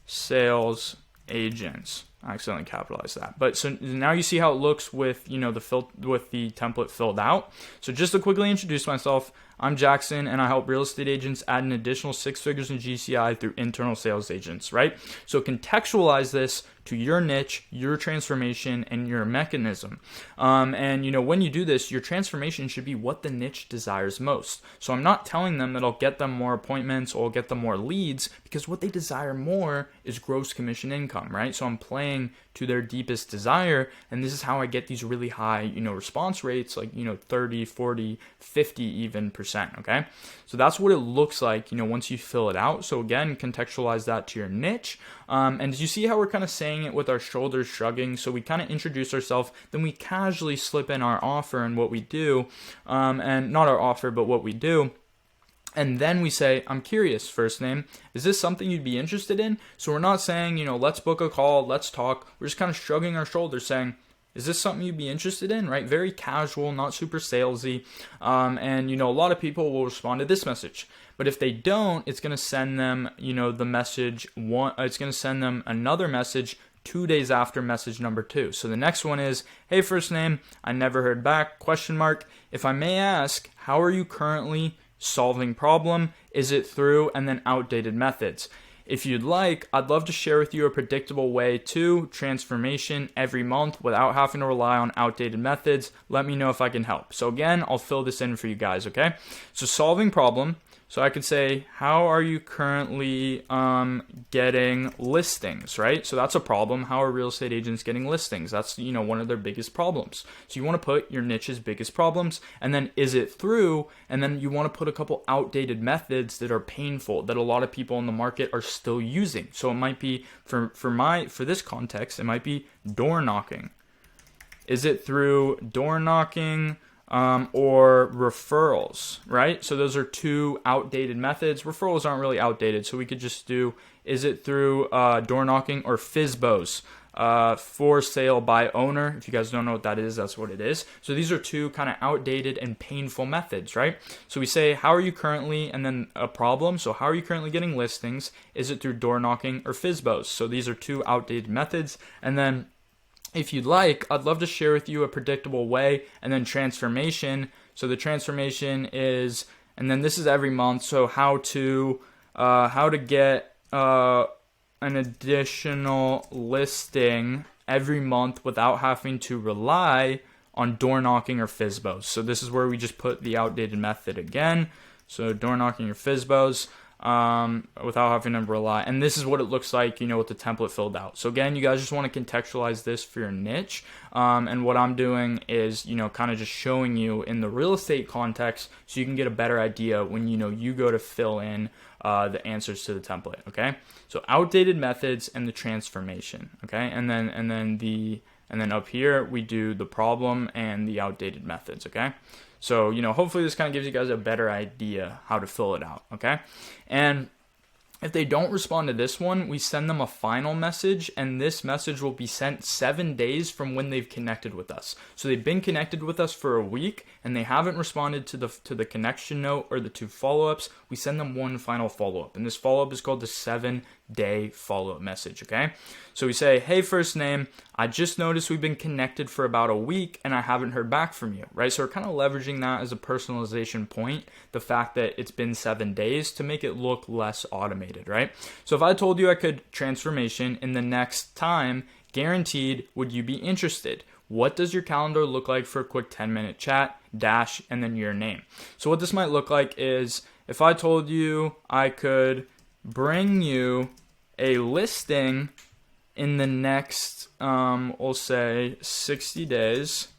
sales agents. I accidentally capitalized that. But so now you see how it looks with, with the template filled out. So just to quickly introduce myself, I'm Jackson, and I help real estate agents add an additional 6 figures in GCI through internal sales agents, right? So contextualize this to your niche, your transformation, and your mechanism. And, when you do this, your transformation should be what the niche desires most. So I'm not telling them that I'll get them more appointments or I'll get them more leads, because what they desire more is gross commission income, right? So I'm playing to their deepest desire. And this is how I get these really high, response rates, like, 30, 40, 50 even percent. Okay. So that's what it looks like, once you fill it out. So again, contextualize that to your niche. And you see how we're kind of saying it with our shoulders shrugging. So we kind of introduce ourselves, then we casually slip in our offer and what we do, and not our offer, but what we do. And then we say, I'm curious, first name, is this something you'd be interested in? So we're not saying, let's book a call, let's talk. We're just kind of shrugging our shoulders saying, is this something you'd be interested in, right? Very casual, not super salesy. And, a lot of people will respond to this message. But if they don't, it's going to send them, the message one, it's going to send them another message 2 days after message number 2. So the next one is, hey, first name, I never heard back, question mark. If I may ask, how are you currently solving problem? Is it through, and then outdated methods? If you'd like, I'd love to share with you a predictable way to transformation every month without having to rely on outdated methods. Let me know if I can help. So again, I'll fill this in for you guys, okay? So solving problem. So I could say, how are you currently getting listings, right? So that's a problem. How are real estate agents getting listings? That's, one of their biggest problems. So you want to put your niche's biggest problems, and then is it through? And then you want to put a couple outdated methods that are painful, that a lot of people in the market are still using. So it might be, for this context, it might be door knocking. Is it through door knocking? Or referrals, right? So those are two outdated methods. Referrals aren't really outdated, so we could just do, is it through door knocking or FSBOs, for sale by owner? If you guys don't know what that is, that's what it is. So these are two kind of outdated and painful methods, right? So we say, how are you currently, and then a problem. So how are you currently getting listings? Is it through door knocking or FSBOs? So these are two outdated methods. And then if you'd like, I'd love to share with you a predictable way, and then transformation. So the transformation is, and then this is every month. So how to get an additional listing every month without having to rely on door knocking or FSBOs. So this is where we just put the outdated method again. So door knocking or FSBOs. Without having to rely. And this is what it looks like, with the template filled out. So again, you guys just want to contextualize this for your niche. And what I'm doing is, kind of just showing you in the real estate context so you can get a better idea when, you go to fill in the answers to the template. Okay. So outdated methods and the transformation. Okay. And then up here we do the problem and the outdated methods. Okay. So, hopefully this kind of gives you guys a better idea how to fill it out, okay? And if they don't respond to this one, we send them a final message, and this message will be sent 7 days from when they've connected with us. So they've been connected with us for a week, and they haven't responded to the connection note or the 2 follow-ups. We send them one final follow-up, and this follow-up is called the 7-day follow-up message, okay? So we say, hey, first name, I just noticed we've been connected for about a week and I haven't heard back from you, right? So we're kind of leveraging that as a personalization point, the fact that it's been 7 days to make it look less automated, right? So if I told you I could transformation in the next time, guaranteed, would you be interested? What does your calendar look like for a quick 10-minute chat, dash, and then your name? So what this might look like is if I told you I could bring you a listing in the next, we'll say 60 days,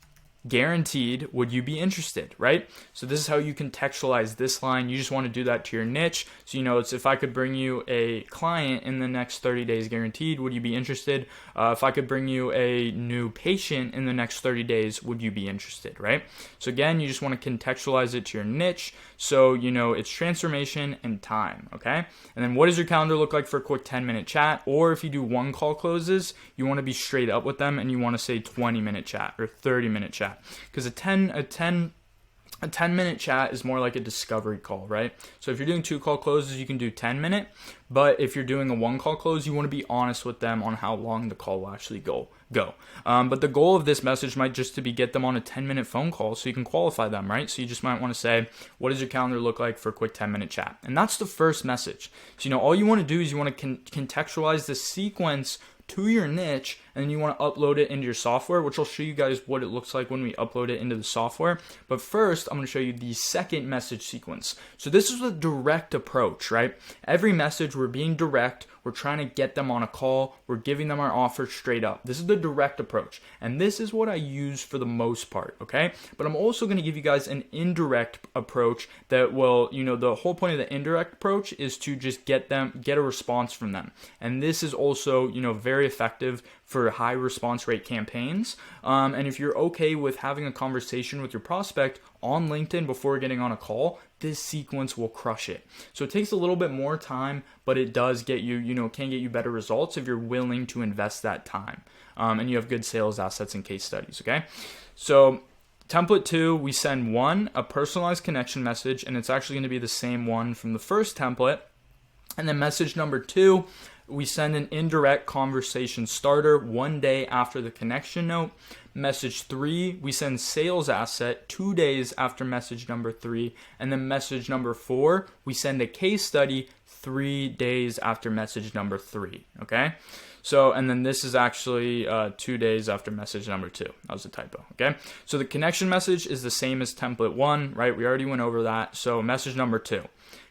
guaranteed, would you be interested, right? So this is how you contextualize this line. You just want to do that to your niche. So, it's if I could bring you a client in the next 30 days guaranteed, would you be interested? If I could bring you a new patient in the next 30 days, would you be interested, right? So again, you just want to contextualize it to your niche. So, it's transformation and time, okay? And then what does your calendar look like for a quick 10-minute chat? Or if you do one call closes, you want to be straight up with them and you want to say 20-minute chat or 30-minute chat. Because a 10-minute chat is more like a discovery call, right? So if you're doing 2 call closes, you can do 10-minute. But if you're doing a 1 call close, you want to be honest with them on how long the call will actually go. But the goal of this message might just to be get them on a 10-minute phone call so you can qualify them, right? So you just might want to say, what does your calendar look like for a quick 10-minute chat? And that's the first message. So, all you want to do is you want to contextualize the sequence to your niche, and then you want to upload it into your software, which I'll show you guys what it looks like when we upload it into the software. But first, I'm going to show you the second message sequence. So this is a direct approach, right? Every message, we're being direct. We're trying to get them on a call. We're giving them our offer straight up. This is the direct approach. And this is what I use for the most part, okay? But I'm also going to give you guys an indirect approach that will, the whole point of the indirect approach is to just get a response from them. And this is also, very effective for high response rate campaigns. And if you're okay with having a conversation with your prospect on LinkedIn before getting on a call, this sequence will crush it. So it takes a little bit more time, but it does get you, can get you better results if you're willing to invest that time. And you have good sales assets and case studies, okay? So template 2, we send a personalized connection message, and it's actually going to be the same one from the first template. And then message number 2, we send an indirect conversation starter 1 day after the connection note. Message 3, we send sales asset 2 days after message number 3. And then message number 4, we send a case study 3 days after message number 3, okay? So, and then this is actually 2 days after message number 2. That was a typo, okay? So the connection message is the same as template 1, right? We already went over that. So message number 2.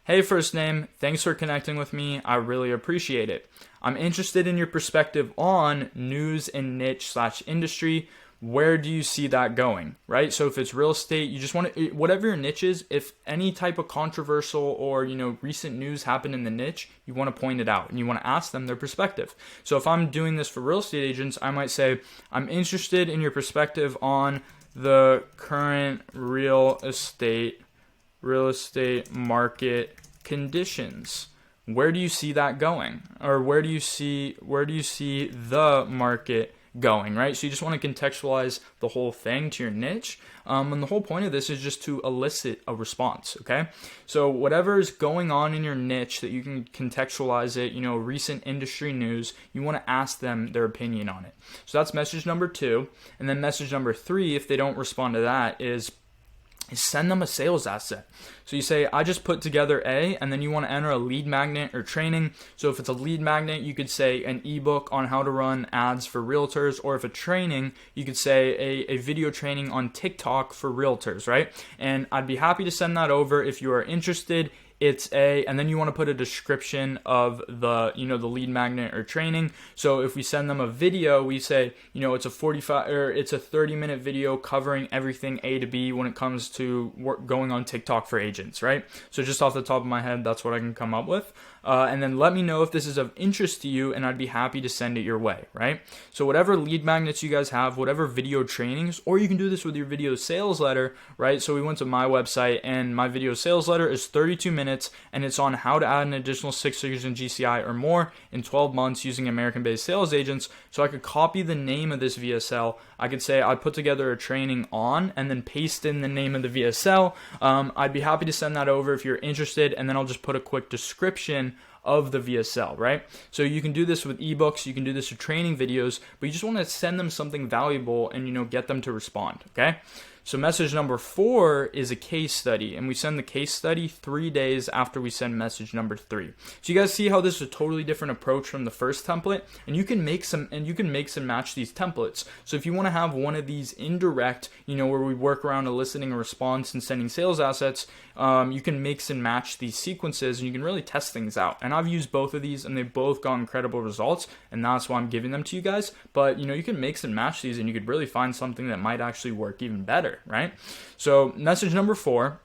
Hey, first name, thanks for connecting with me. I really appreciate it. I'm interested in your perspective on news and niche/industry. Where do you see that going, right? So if it's real estate, you just want to, whatever your niche is, if any type of controversial or, recent news happened in the niche, you want to point it out and you want to ask them their perspective. So if I'm doing this for real estate agents, I might say, I'm interested in your perspective on the current real estate market conditions. Where do you see that going? Or where do you see the market going, right? So you just want to contextualize the whole thing to your niche. And the whole point of this is just to elicit a response, okay? So whatever is going on in your niche that you can contextualize it, recent industry news, you want to ask them their opinion on it. So that's message number 2. And then message number 3, if they don't respond to that, is send them a sales asset. So you say, I just put together A, and then you want to enter a lead magnet or training. So if it's a lead magnet, you could say an ebook on how to run ads for realtors, or if a training, you could say a video training on TikTok for realtors, right? And I'd be happy to send that over if you are interested. It's and then you want to put a description of the, the lead magnet or training. So if we send them a video, we say, it's a 30-minute video covering everything A to B when it comes to going on TikTok for agents, right? So just off the top of my head, that's what I can come up with. And then let me know if this is of interest to you, and I'd be happy to send it your way, right? So whatever lead magnets you guys have, whatever video trainings, or you can do this with your video sales letter, right? So we went to my website, and my video sales letter is 32 minutes, and it's on how to add an additional 6 figures in GCI or more in 12 months using American-based sales agents. So I could copy the name of this VSL. I could say I put together a training on, and then paste in the name of the VSL. I'd be happy to send that over if you're interested, and then I'll just put a quick description of the VSL, right? So you can do this with ebooks, you can do this with training videos, but you just want to send them something valuable and, get them to respond, okay? So message number 4 is a case study, and we send the case study 3 days after we send message number 3. So you guys see how this is a totally different approach from the first template, and you can mix and match these templates. So if you want to have one of these indirect, where we work around eliciting a response and sending sales assets, you can mix and match these sequences, and you can really test things out. And I've used both of these, and they've both got incredible results, and that's why I'm giving them to you guys. But you can mix and match these, and you could really find something that might actually work even better, right? So message number 4,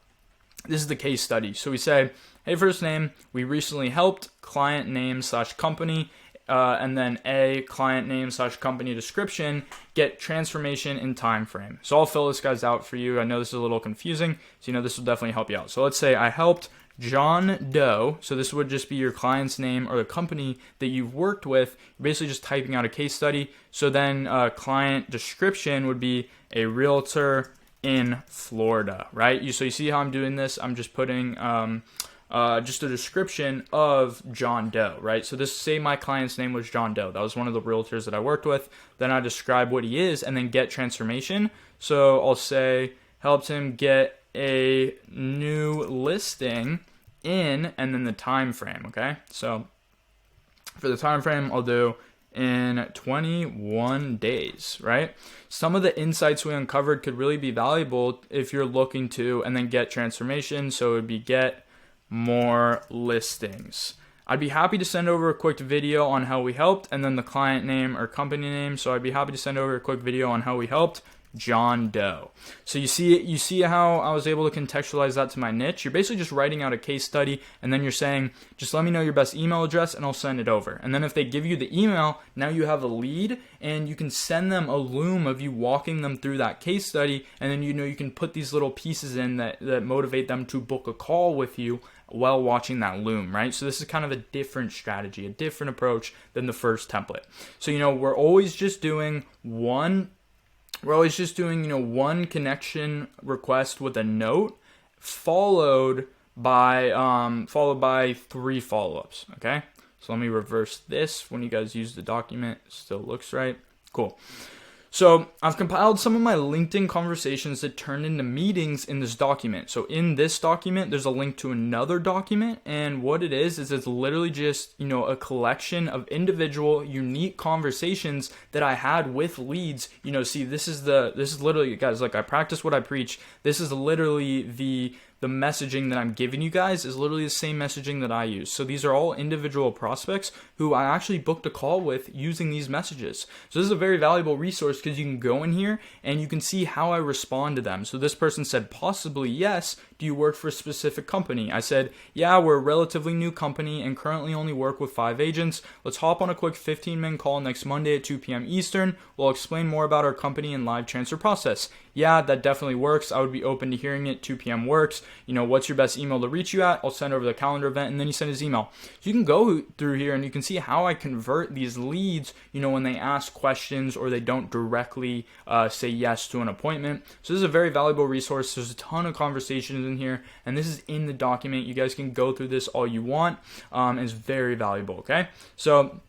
this is the case study. So we say, hey, first name, we recently helped, client name / company, and then a client name / company description, get transformation in time frame. So I'll fill this guys out for you. I know this is a little confusing, so this will definitely help you out. So let's say I helped John Doe. So this would just be your client's name or the company that you've worked with. You're basically just typing out a case study. So then client description would be a realtor in Florida, right? So you see how I'm doing this? I'm just putting just a description of John Doe, right? So say my client's name was John Doe. That was one of the realtors that I worked with. Then I describe what he is and then get transformation. So I'll say helped him get a new listing in, and then the time frame, okay? So for the time frame, I'll do in 21 days, right? Some of the insights we uncovered could really be valuable if you're looking to, and then get transformation. So it would be get more listings. I'd be happy to send over a quick video on how we helped, and then the client name or company name. So I'd be happy to send over a quick video on how we helped John Doe. So you see how I was able to contextualize that to my niche. You're basically just writing out a case study, and then you're saying, just let me know your best email address and I'll send it over. And then if they give you the email, now you have a lead, and you can send them a loom of you walking them through that case study. And then you can put these little pieces in that motivate them to book a call with you while watching that loom, right? So this is kind of a different strategy, a different approach than the first template. So we're always just doing one connection request with a note, followed by 3 follow-ups. Okay, so let me reverse this. When you guys use the document, it still looks right. Cool. So I've compiled some of my LinkedIn conversations that turned into meetings in this document. So in this document, there's a link to another document, and what it is it's literally just, a collection of individual unique conversations that I had with leads. See, this is literally, guys, like, I practice what I preach. This is literally the messaging that I'm giving you guys is literally the same messaging that I use. So these are all individual prospects who I actually booked a call with using these messages. So this is a very valuable resource because you can go in here and you can see how I respond to them. So this person said, possibly yes. Do you work for a specific company? I said, yeah, we're a relatively new company and currently only work with 5 agents. Let's hop on a quick 15-minute call next Monday at 2 p.m. Eastern. We'll explain more about our company and live transfer process. Yeah, that definitely works. I would be open to hearing it. 2 p.m. works. What's your best email to reach you at? I'll send over the calendar event, and then you send his email. So you can go through here and you can see how I convert these leads, when they ask questions or they don't directly say yes to an appointment. So this is a very valuable resource. There's a ton of conversations in here, and this is in the document. You guys can go through this all you want. It's very valuable, okay? So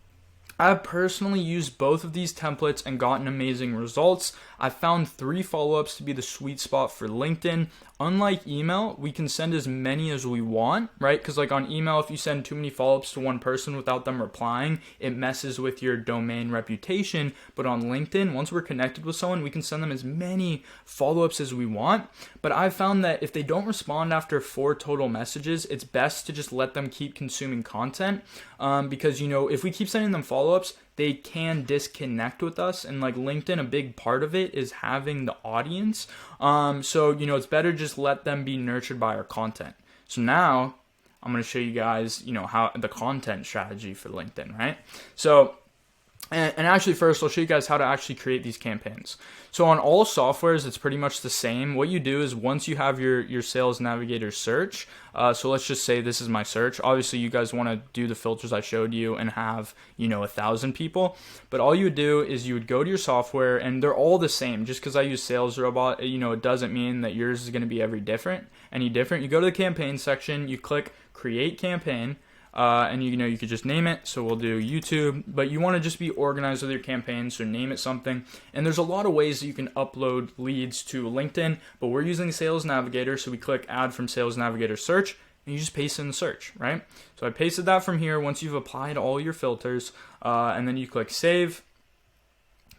I've personally used both of these templates and gotten amazing results. I found 3 follow-ups to be the sweet spot for LinkedIn. Unlike email, we can send as many as we want, right? Because like on email, if you send too many follow-ups to one person without them replying, it messes with your domain reputation. But on LinkedIn, once we're connected with someone, we can send them as many follow-ups as we want. But I've found that if they don't respond after 4 total messages, it's best to just let them keep consuming content because, if we keep sending them follow-ups, they can disconnect with us. And like LinkedIn, a big part of it is having the audience. So, it's better just let them be nurtured by our content. So now I'm going to show you guys, how the content strategy for LinkedIn, right? So, and actually first I'll show you guys how to actually create these campaigns. So on all softwares, it's pretty much the same. What you do is once you have your Sales Navigator search, so let's just say this is my search. Obviously you guys want to do the filters I showed you and have, 1,000 people, but all you would do is you would go to your software and they're all the same. Just because I use Sales Robot, it doesn't mean that yours is going to be any different. You go to the campaign section, you click create campaign, and you could just name it. So we'll do YouTube, but you want to just be organized with your campaign. So name it something. And there's a lot of ways that you can upload leads to LinkedIn, but we're using Sales Navigator. So we click add from Sales Navigator search and you just paste in the search, right? So I pasted that from here. Once you've applied all your filters, and then you click save.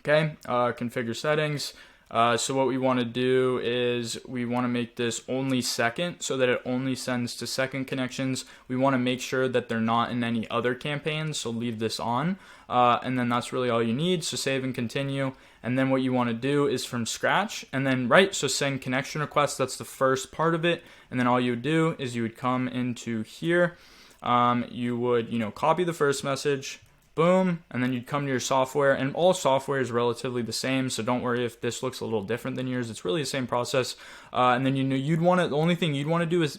Okay. Configure settings. So what we want to do is we want to make this only second so that it only sends to second connections. We want to make sure that they're not in any other campaigns, so leave this on. And then that's really all you need. So save and continue. And then what you want to do is from scratch and then so send connection request. That's the first part of it. And then all you would do is you would come into here. You would, copy the first message. Boom, and then you'd come to your software, and all software is relatively the same, so don't worry if this looks a little different than yours. It's really the same process. And then the only thing you'd want to do is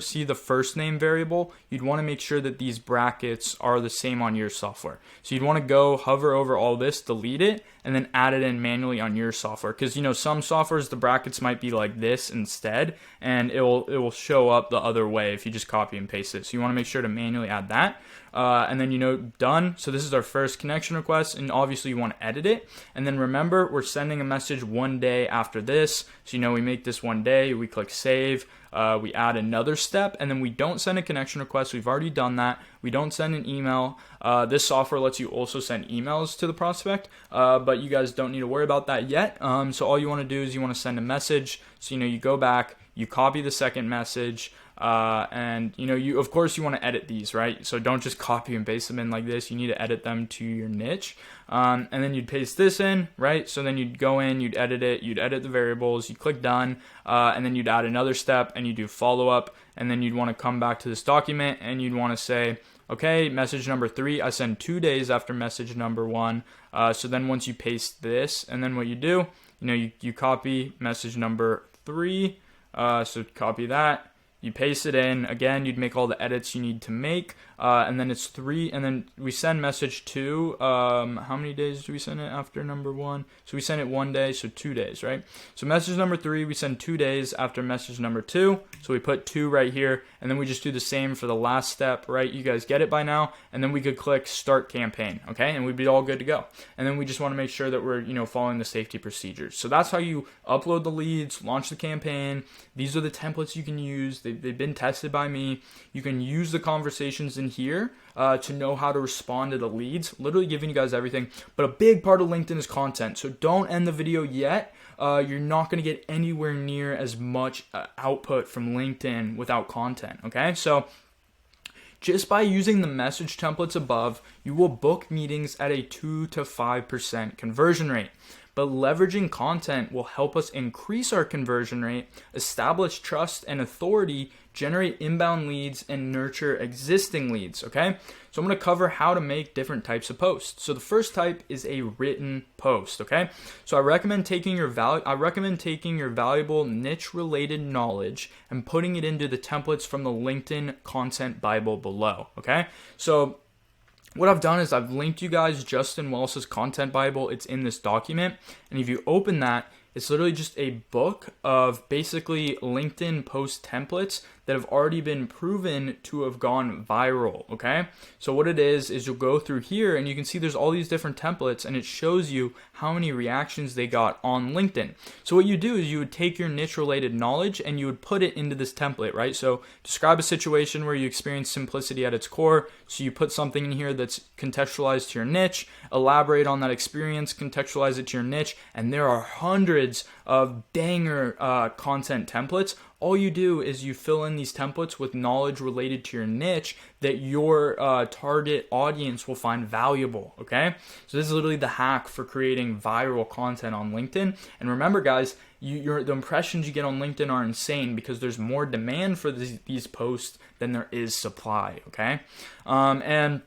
see the first name variable. You'd want to make sure that these brackets are the same on your software. So you'd want to go hover over all this, delete it, and then add it in manually on your software. Because some softwares, the brackets might be like this instead, and it will show up the other way if you just copy and paste it. So you want to make sure to manually add that. And then done. So this is our first connection request, and obviously you want to edit it. And then remember, we're sending a message 1 day after this. So we make this 1 day, we click save, we add another step, and then we don't send a connection request. We've already done that. We don't send an email. This software lets you also send emails to the prospect, but you guys don't need to worry about that yet. So all you want to do is you want to send a message. So you go back, you copy the second message, and you of course you want to edit these, right? So don't just copy and paste them in like this. You need to edit them to your niche, and then you'd paste this in, right? So then you'd go in, you'd edit it, you'd edit the variables, you click done, and then you'd add another step, and you do follow up, and then you'd want to come back to this document, and you'd want to say, okay, message number 3, I send 2 days after message number 1. So then once you paste this, and then what you do, you copy message number 3, so copy that. You paste it in. Again, you'd make all the edits you need to make, and then it's 3, and then we send message 2. How many days do we send it after number 1? So we send it 1 day, so 2 days, right? So message number 3, we send 2 days after message number 2, so we put 2 right here, and then we just do the same for the last step, right? You guys get it by now, and then we could click start campaign, okay? And we'd be all good to go. And then we just want to make sure that we're, following the safety procedures. So that's how you upload the leads, launch the campaign. These are the templates you can use. They've been tested by me. You can use the conversations in here to know how to respond to the leads, literally giving you guys everything. But a big part of LinkedIn is content. So don't end the video yet. You're not going to get anywhere near as much output from LinkedIn without content, okay? So just by using the message templates above, you will book meetings at a 2 to 5% conversion rate. But leveraging content will help us increase our conversion rate, establish trust and authority, generate inbound leads, and nurture existing leads, okay? So I'm going to cover how to make different types of posts. So the first type is a written post, okay? So I recommend taking your valuable niche-related knowledge and putting it into the templates from the LinkedIn Content Bible below, okay? So what I've done is I've linked you guys Justin Welsh's Content Bible. It's in this document. And if you open that, it's literally just a book of basically LinkedIn post templates that have already been proven to have gone viral, okay? So what it is you'll go through here and you can see there's all these different templates and it shows you how many reactions they got on LinkedIn. So what you do is you would take your niche related knowledge and you would put it into this template, right? So describe a situation where you experience simplicity at its core. So you put something in here that's contextualized to your niche, elaborate on that experience, contextualize it to your niche, and there are hundreds of banger content templates. All you do is you fill in these templates with knowledge related to your niche that your target audience will find valuable, okay? So this is literally the hack for creating viral content on LinkedIn. And remember, guys, the impressions you get on LinkedIn are insane because there's more demand for these posts than there is supply, okay? And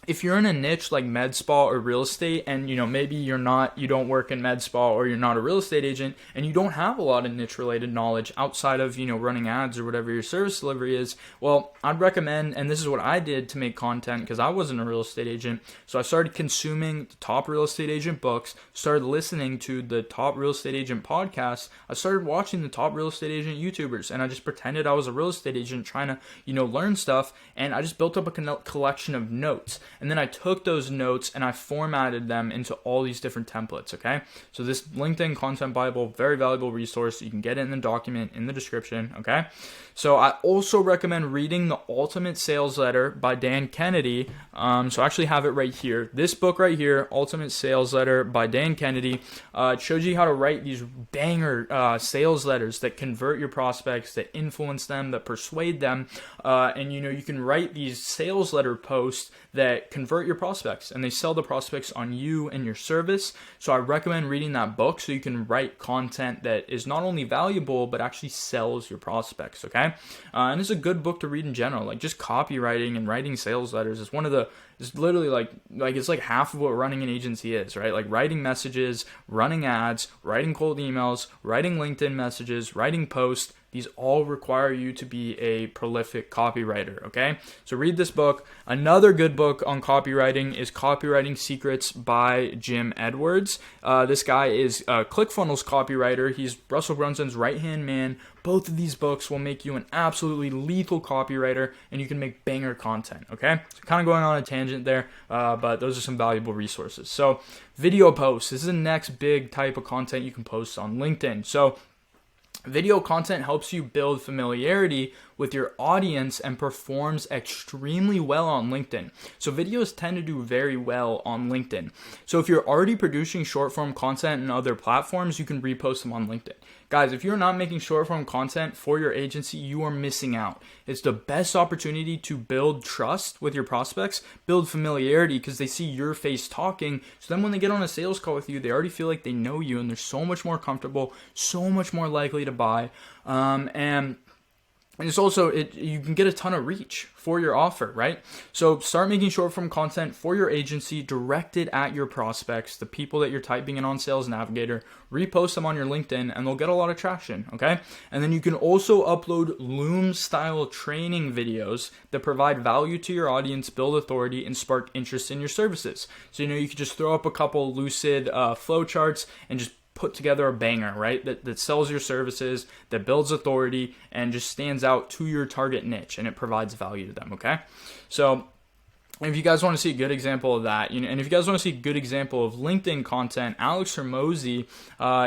if you're in a niche like med spa or real estate, and maybe you don't work in med spa or you're not a real estate agent, and you don't have a lot of niche related knowledge outside of running ads or whatever your service delivery is, well, I'd recommend, and this is what I did to make content because I wasn't a real estate agent, so I started consuming the top real estate agent books, started listening to the top real estate agent podcasts, I started watching the top real estate agent YouTubers, and I just pretended I was a real estate agent trying to learn stuff, and I just built up a collection of notes. And then I took those notes and I formatted them into all these different templates, okay? So this LinkedIn Content Bible, very valuable resource. You can get it in the document in the description, okay? So I also recommend reading The Ultimate Sales Letter by Dan Kennedy. So I actually have it right here. This book right here, Ultimate Sales Letter by Dan Kennedy, it shows you how to write these banger sales letters that convert your prospects, that influence them, that persuade them. And you can write these sales letter posts that convert your prospects and they sell the prospects on you and your service. So I recommend reading that book so you can write content that is not only valuable but actually sells your prospects, okay? And it's a good book to read in general. Like just copywriting and writing sales letters is it's literally like it's like half of what running an agency is, right? Like writing messages, running ads, writing cold emails, writing LinkedIn messages, writing posts. These all require you to be a prolific copywriter, okay? So read this book. Another good book on copywriting is Copywriting Secrets by Jim Edwards. This guy is a ClickFunnels copywriter. He's Russell Brunson's right-hand man. Both of these books will make you an absolutely lethal copywriter, and you can make banger content, okay? So kind of going on a tangent there, but those are some valuable resources. So video posts. This is the next big type of content you can post on LinkedIn. So video content helps you build familiarity with your audience and performs extremely well on LinkedIn. So videos tend to do very well on LinkedIn. So if you're already producing short form content in other platforms, you can repost them on LinkedIn. Guys, if you're not making short form content for your agency, you are missing out. It's the best opportunity to build trust with your prospects, build familiarity because they see your face talking. So then when they get on a sales call with you, they already feel like they know you and they're so much more comfortable, so much more likely to buy. And it's also, you can get a ton of reach for your offer, right? So start making short form content for your agency directed at your prospects, the people that you're typing in on Sales Navigator, repost them on your LinkedIn and they'll get a lot of traction, okay? And then you can also upload Loom style training videos that provide value to your audience, build authority, and spark interest in your services. So, you could just throw up a couple lucid flow charts and just put together a banger, right? That sells your services, that builds authority, and just stands out to your target niche, and it provides value to them, okay? So if you guys want to see a good example of that, and if you guys want to see a good example of LinkedIn content, Alex Hormozi,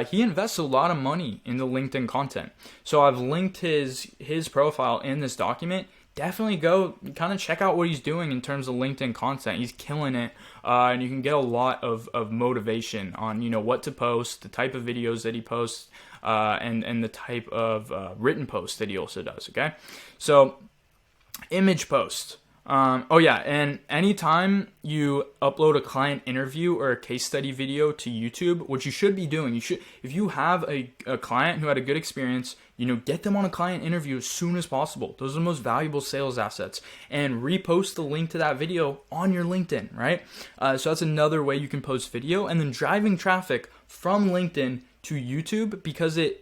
he invests a lot of money into LinkedIn content. So I've linked his profile in this document. Definitely go kind of check out what he's doing in terms of LinkedIn content. He's killing it, and you can get a lot of motivation on what to post, the type of videos that he posts, and the type of written posts that he also does. Okay, so image post. And anytime you upload a client interview or a case study video to YouTube, what you should be doing, if you have a client who had a good experience, get them on a client interview as soon as possible. Those are the most valuable sales assets, and repost the link to that video on your LinkedIn, right? So that's another way you can post video, and then driving traffic from LinkedIn to YouTube, because it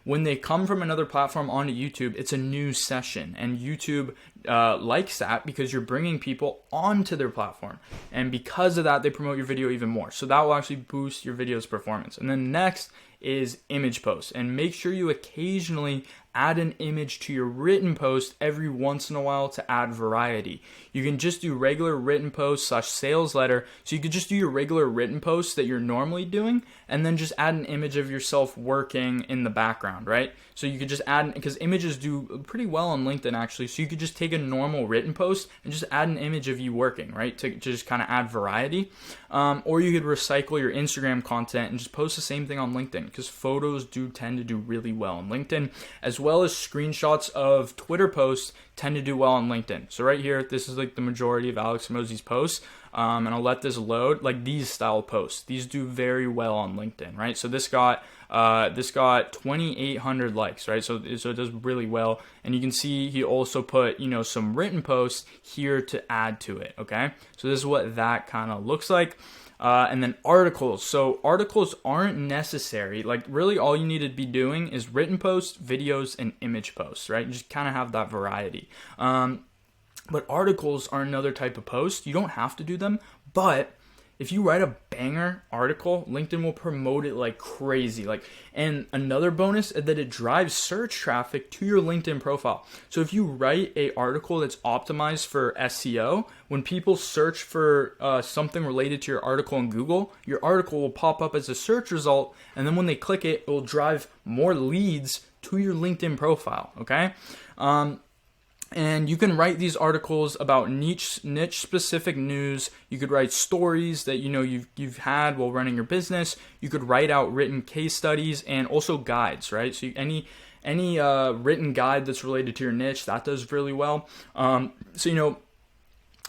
when they come from another platform onto YouTube, it's a new session, and YouTube likes that because you're bringing people onto their platform, and because of that, they promote your video even more. So that will actually boost your video's performance. And then next is image posts, and make sure you occasionally add an image to your written post every once in a while to add variety. You can just do regular written posts / sales letter. So you could just do your regular written posts that you're normally doing, and then just add an image of yourself working in the background, right? So you could just add, because images do pretty well on LinkedIn actually. So you could just take a normal written post and just add an image of you working, right? To just kind of add variety. Or you could recycle your Instagram content and just post the same thing on LinkedIn, because photos do tend to do really well on LinkedIn, as well as screenshots of Twitter posts tend to do well on LinkedIn. So right here, this is like the majority of Alex Hormozi's posts. And I'll let this load. Like these style posts, these do very well on LinkedIn, right? So this got 2,800 likes, right? So it does really well. And you can see he also put some written posts here to add to it. Okay, so this is what that kind of looks like. And then articles. So articles aren't necessary. Like really all you need to be doing is written posts, videos, and image posts, right? You just kind of have that variety. But articles are another type of post. You don't have to do them, but if you write a banger article, LinkedIn will promote it like crazy. And another bonus is that it drives search traffic to your LinkedIn profile. So if you write an article that's optimized for SEO, when people search for something related to your article in Google, your article will pop up as a search result, and then when they click it, it will drive more leads to your LinkedIn profile. Okay. And you can write these articles about niche specific news. You could write stories that you've had while running your business. You could write out written case studies and also guides, right? So any written guide that's related to your niche, that does really well.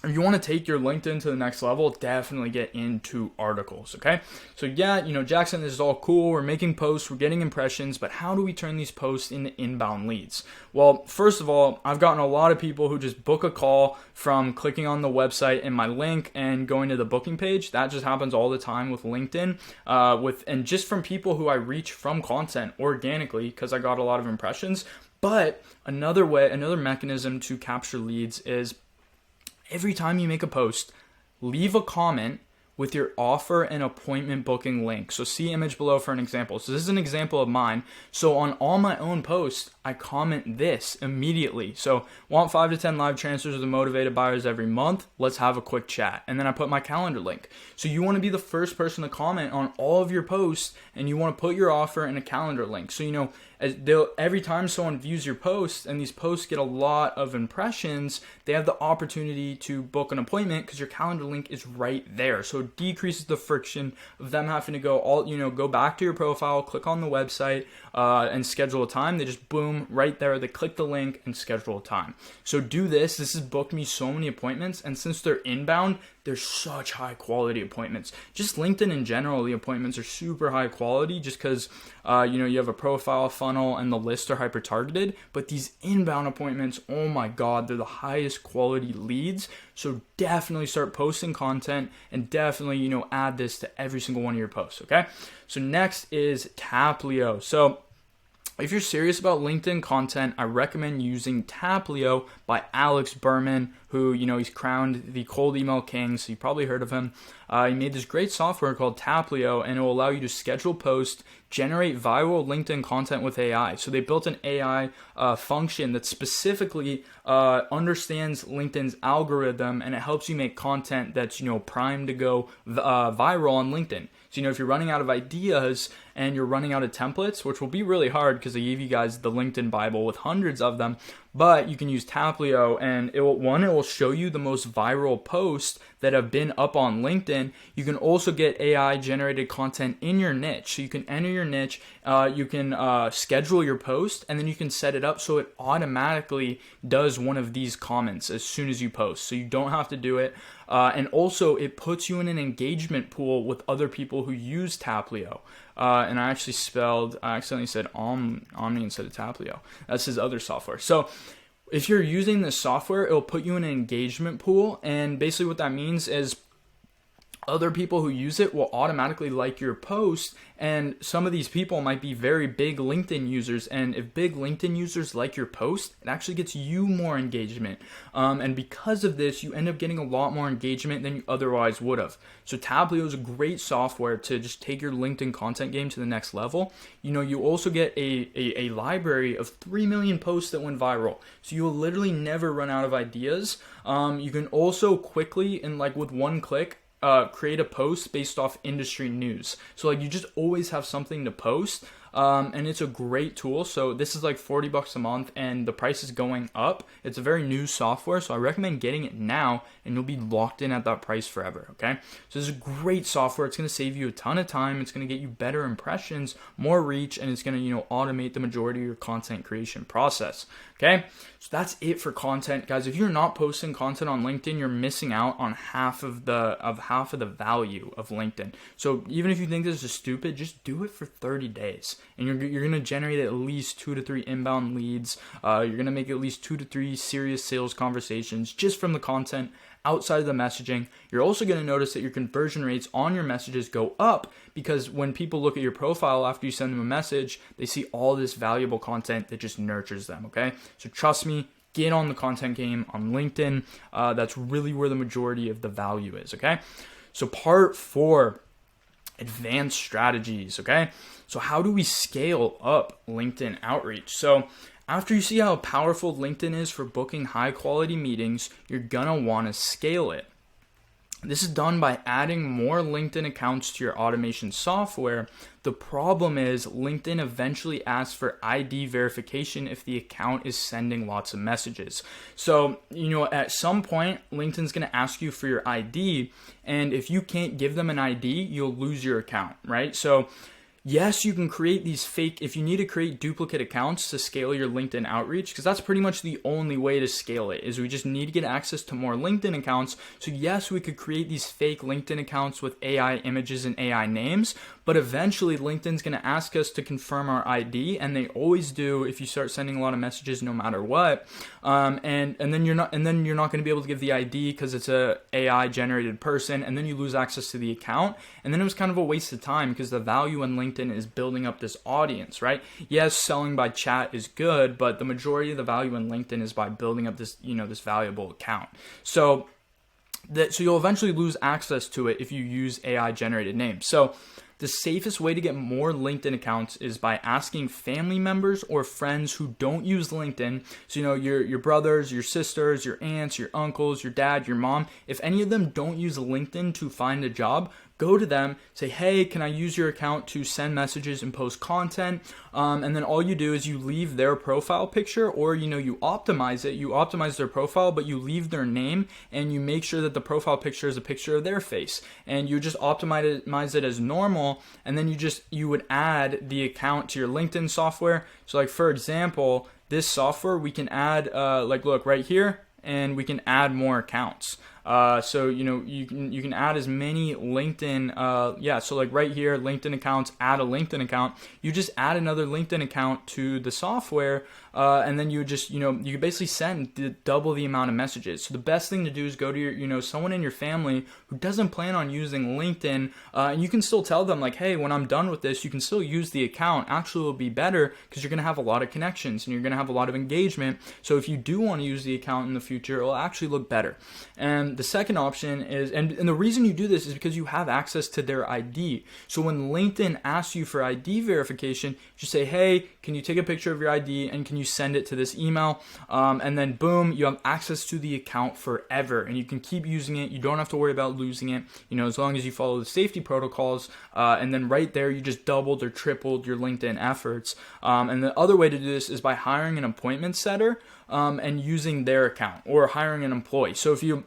if you want to take your LinkedIn to the next level, definitely get into articles, okay? So yeah, Jackson, this is all cool. We're making posts, we're getting impressions, but how do we turn these posts into inbound leads? Well, first of all, I've gotten a lot of people who just book a call from clicking on the website and my link and going to the booking page. That just happens all the time with LinkedIn, and just from people who I reach from content organically because I got a lot of impressions. But another mechanism to capture leads is every time you make a post, leave a comment with your offer and appointment booking link. So see image below for an example. So this is an example of mine. So on all my own posts, I comment this immediately. So want 5 to 10 live transfers with the motivated buyers every month? Let's have a quick chat. And then I put my calendar link. So you want to be the first person to comment on all of your posts, and you want to put your offer and a calendar link. So every time someone views your post and these posts get a lot of impressions, they have the opportunity to book an appointment because your calendar link is right there. So it decreases the friction of them having to go back to your profile, click on the website, and schedule a time. They just boom right there. They click the link and schedule a time. So do this. This has booked me so many appointments, and since they're inbound, they're such high quality appointments. Just LinkedIn in general, the appointments are super high quality just because you have a profile funnel and the lists are hyper targeted. But these inbound appointments, oh my God, they're the highest quality leads. So definitely start posting content and definitely add this to every single one of your posts. Okay. So next is Taplio. So if you're serious about LinkedIn content, I recommend using Taplio by Alex Berman, who, he's crowned the cold email king, so you probably heard of him. He made this great software called Taplio, and it will allow you to schedule posts, generate viral LinkedIn content with AI. So they built an AI function that specifically understands LinkedIn's algorithm, and it helps you make content that's, primed to go viral on LinkedIn. So, if you're running out of ideas and you're running out of templates, which will be really hard because I gave you guys the LinkedIn Bible with hundreds of them, but you can use Taplio, and it will show you the most viral posts that have been up on LinkedIn. You can also get AI generated content in your niche. So you can enter your niche, you can schedule your post, and then you can set it up so it automatically does one of these comments as soon as you post. So you don't have to do it. And also it puts you in an engagement pool with other people who use Taplio. And I accidentally said Omni instead of Taplio. That's his other software. So if you're using this software, it'll put you in an engagement pool. And basically what that means is other people who use it will automatically like your post, and some of these people might be very big LinkedIn users, and if big LinkedIn users like your post, it actually gets you more engagement, and because of this, you end up getting a lot more engagement than you otherwise would have. So Taplio is a great software to just take your LinkedIn content game to the next level. You also get a library of 3 million posts that went viral, so you'll literally never run out of ideas. You can also quickly, and with one click, create a post based off industry news. So you just always have something to post. And it's a great tool. So this is $40 a month, and the price is going up. It's a very new software, so I recommend getting it now, and you'll be locked in at that price forever. Okay, so this is a great software. It's going to save you a ton of time. It's going to get you better impressions, more reach, and it's going to automate the majority of your content creation process. Okay, so that's it for content, guys. If you're not posting content on LinkedIn, you're missing out on half of the value of LinkedIn. So even if you think this is stupid, just do it for 30 days. And you're going to generate at least 2 to 3 inbound leads. You're going to make at least 2 to 3 serious sales conversations just from the content outside of the messaging. You're also going to notice that your conversion rates on your messages go up because when people look at your profile after you send them a message, they see all this valuable content that just nurtures them, okay? So trust me, get on the content game on LinkedIn. That's really where the majority of the value is, okay? So part 4, advanced strategies, okay? So how do we scale up LinkedIn outreach? So after you see how powerful LinkedIn is for booking high quality meetings, you're gonna wanna scale it. This is done by adding more LinkedIn accounts to your automation software. The problem is LinkedIn eventually asks for ID verification if the account is sending lots of messages. So, at some point, LinkedIn's going to ask you for your ID, and if you can't give them an ID, you'll lose your account, right? So Yes, you can create these fake, if you need to create duplicate accounts to scale your LinkedIn outreach, because that's pretty much the only way to scale it, is we just need to get access to more LinkedIn accounts. So yes, we could create these fake LinkedIn accounts with AI images and AI names, but eventually LinkedIn's going to ask us to confirm our ID, and they always do if you start sending a lot of messages no matter what. And then you're not going to be able to give the ID because it's a AI generated person, and then you lose access to the account. And then it was kind of a waste of time because the value in LinkedIn is building up this audience, right? Yes, selling by chat is good, but the majority of the value in LinkedIn is by building up this, this valuable account. So you'll eventually lose access to it if you use AI generated names. So the safest way to get more LinkedIn accounts is by asking family members or friends who don't use LinkedIn. So, your brothers, your sisters, your aunts, your uncles, your dad, your mom, if any of them don't use LinkedIn to find a job, go to them, say, hey, can I use your account to send messages and post content? And then all you do is you leave their profile picture, or, you optimize it. You optimize their profile, but you leave their name and you make sure that the profile picture is a picture of their face. And you just optimize it as normal. And then you would add the account to your LinkedIn software. So like, for example, this software, we can add, look right here, and we can add more accounts. So you can add as many LinkedIn, so like right here, LinkedIn accounts, add a LinkedIn account. You just add another LinkedIn account to the software, and then you just, you can basically send double the amount of messages. So the best thing to do is go to your, someone in your family who doesn't plan on using LinkedIn, and you can still tell them like, hey, when I'm done with this, you can still use the account. Actually, it'll be better because you're going to have a lot of connections and you're going to have a lot of engagement. So if you do want to use the account in the future, it'll actually look better. And the second option is, and the reason you do this is because you have access to their ID. So when LinkedIn asks you for ID verification, you say, hey, can you take a picture of your ID and can you send it to this email? And then boom, you have access to the account forever and you can keep using it. You don't have to worry about losing it, as long as you follow the safety protocols. And then right there, you just doubled or tripled your LinkedIn efforts. And the other way to do this is by hiring an appointment setter and using their account, or hiring an employee. So if you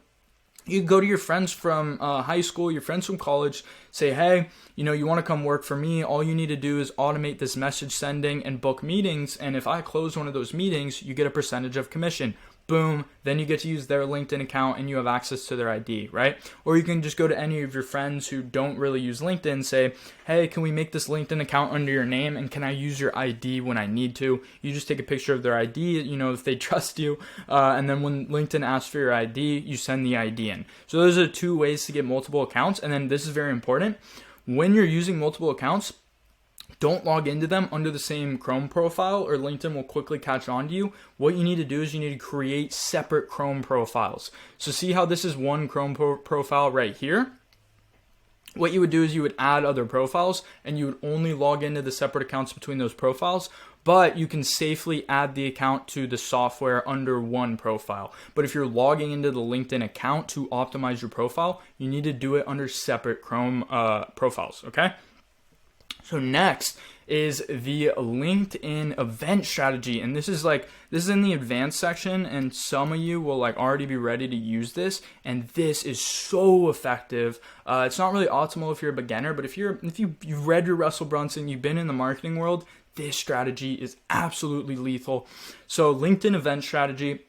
go to your friends from high school, your friends from college, say, hey, you want to come work for me. All you need to do is automate this message sending and book meetings. And if I close one of those meetings, you get a percentage of commission. Boom, then you get to use their LinkedIn account and you have access to their ID, right? Or you can just go to any of your friends who don't really use LinkedIn and say, hey, can we make this LinkedIn account under your name and can I use your ID when I need to? You just take a picture of their ID, if they trust you, and then when LinkedIn asks for your ID, you send the ID in. So those are 2 ways to get multiple accounts. And then this is very important. When you're using multiple accounts, don't log into them under the same Chrome profile or LinkedIn will quickly catch on to you. What you need to do is you need to create separate Chrome profiles. So see how this is one Chrome profile right here? What you would do is you would add other profiles and you would only log into the separate accounts between those profiles, but you can safely add the account to the software under one profile. But if you're logging into the LinkedIn account to optimize your profile, you need to do it under separate Chrome profiles, okay? So next is the LinkedIn event strategy. And this is in the advanced section, and some of you will already be ready to use this. And this is so effective. It's not really optimal if you're a beginner, but if you've read your Russell Brunson, you've been in the marketing world, this strategy is absolutely lethal. So LinkedIn event strategy.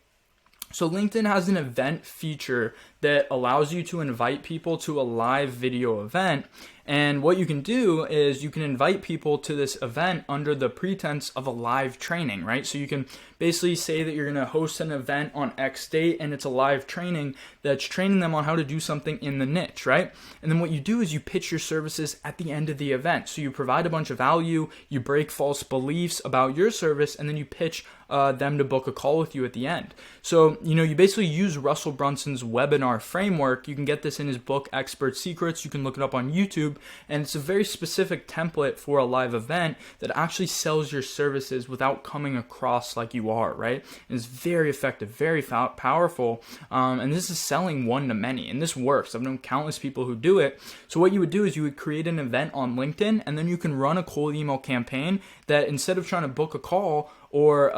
So LinkedIn has an event feature that allows you to invite people to a live video event. And what you can do is you can invite people to this event under the pretense of a live training, right? So you can basically say that you're going to host an event on X date and it's a live training that's training them on how to do something in the niche, right? And then what you do is you pitch your services at the end of the event. So you provide a bunch of value, you break false beliefs about your service, and then you pitch them to book a call with you at the end. So, you basically use Russell Brunson's webinar framework. You can get this in his book, Expert Secrets. You can look it up on YouTube. And it's a very specific template for a live event that actually sells your services without coming across like you are, right? And it's very effective, very powerful. And this is selling one to many. And this works. I've known countless people who do it. So what you would do is you would create an event on LinkedIn, and then you can run a cold email campaign that instead of trying to book a call or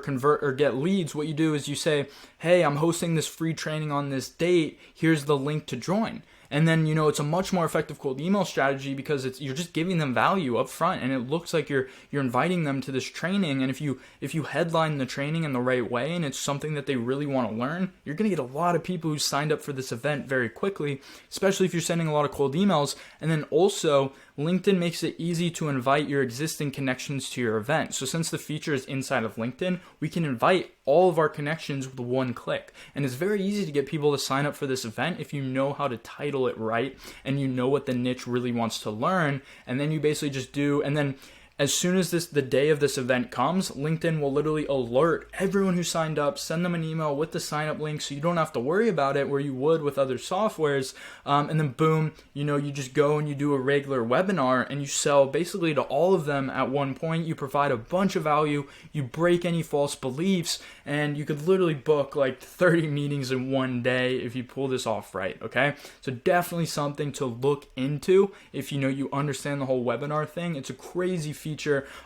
convert or get leads, what you do is you say, hey, I'm hosting this free training on this date. Here's the link to join. And then, it's a much more effective cold email strategy because you're just giving them value up front, and it looks like you're inviting them to this training. And if you headline the training in the right way and it's something that they really want to learn, you're going to get a lot of people who signed up for this event very quickly, especially if you're sending a lot of cold emails. And then also, LinkedIn makes it easy to invite your existing connections to your event. So since the feature is inside of LinkedIn, we can invite all of our connections with one click. And it's very easy to get people to sign up for this event if you know how to title it right and you know what the niche really wants to learn. And then you basically just do, and then as soon as the day of this event comes, LinkedIn will literally alert everyone who signed up, send them an email with the sign up link so you don't have to worry about it where you would with other softwares. And then boom, you just go and you do a regular webinar and you sell basically to all of them at one point. You provide a bunch of value, you break any false beliefs, and you could literally book like 30 meetings in one day if you pull this off right, okay? So definitely something to look into if you understand the whole webinar thing. It's a crazy feature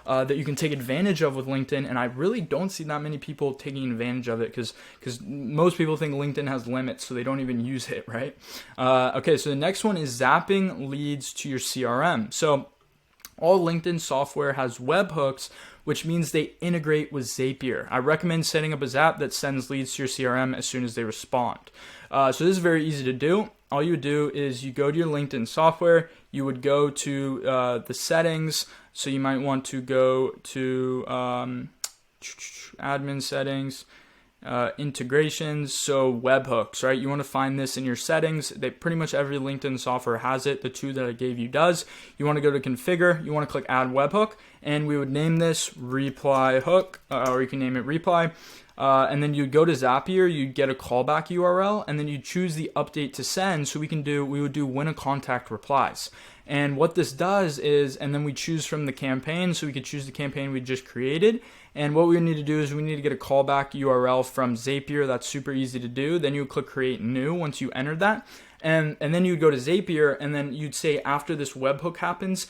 that you can take advantage of with LinkedIn, and I really don't see that many people taking advantage of it because most people think LinkedIn has limits, so they don't even use it, right? Okay, so the next one is zapping leads to your CRM. So all LinkedIn software has webhooks, which means they integrate with Zapier. I recommend setting up a Zap that sends leads to your CRM as soon as they respond. So this is very easy to do. All you would do is you go to your LinkedIn software, you would go to the settings. So you might want to go to admin settings, integrations, so webhooks, right? You want to find this in your settings. Pretty much every LinkedIn software has it. The two that I gave you does. You want to go to configure, you want to click add webhook, and we would name this reply hook, or you can name it reply. And then you'd go to Zapier, you'd get a callback URL, and then you choose the update to send. So we would do when a contact replies. And what this does is, and then we choose from the campaign, so we could choose the campaign we just created. And what we need to do is we need to get a callback URL from Zapier. That's super easy to do. Then you would click create new once you entered that. And then you'd go to Zapier, and then you'd say after this webhook happens,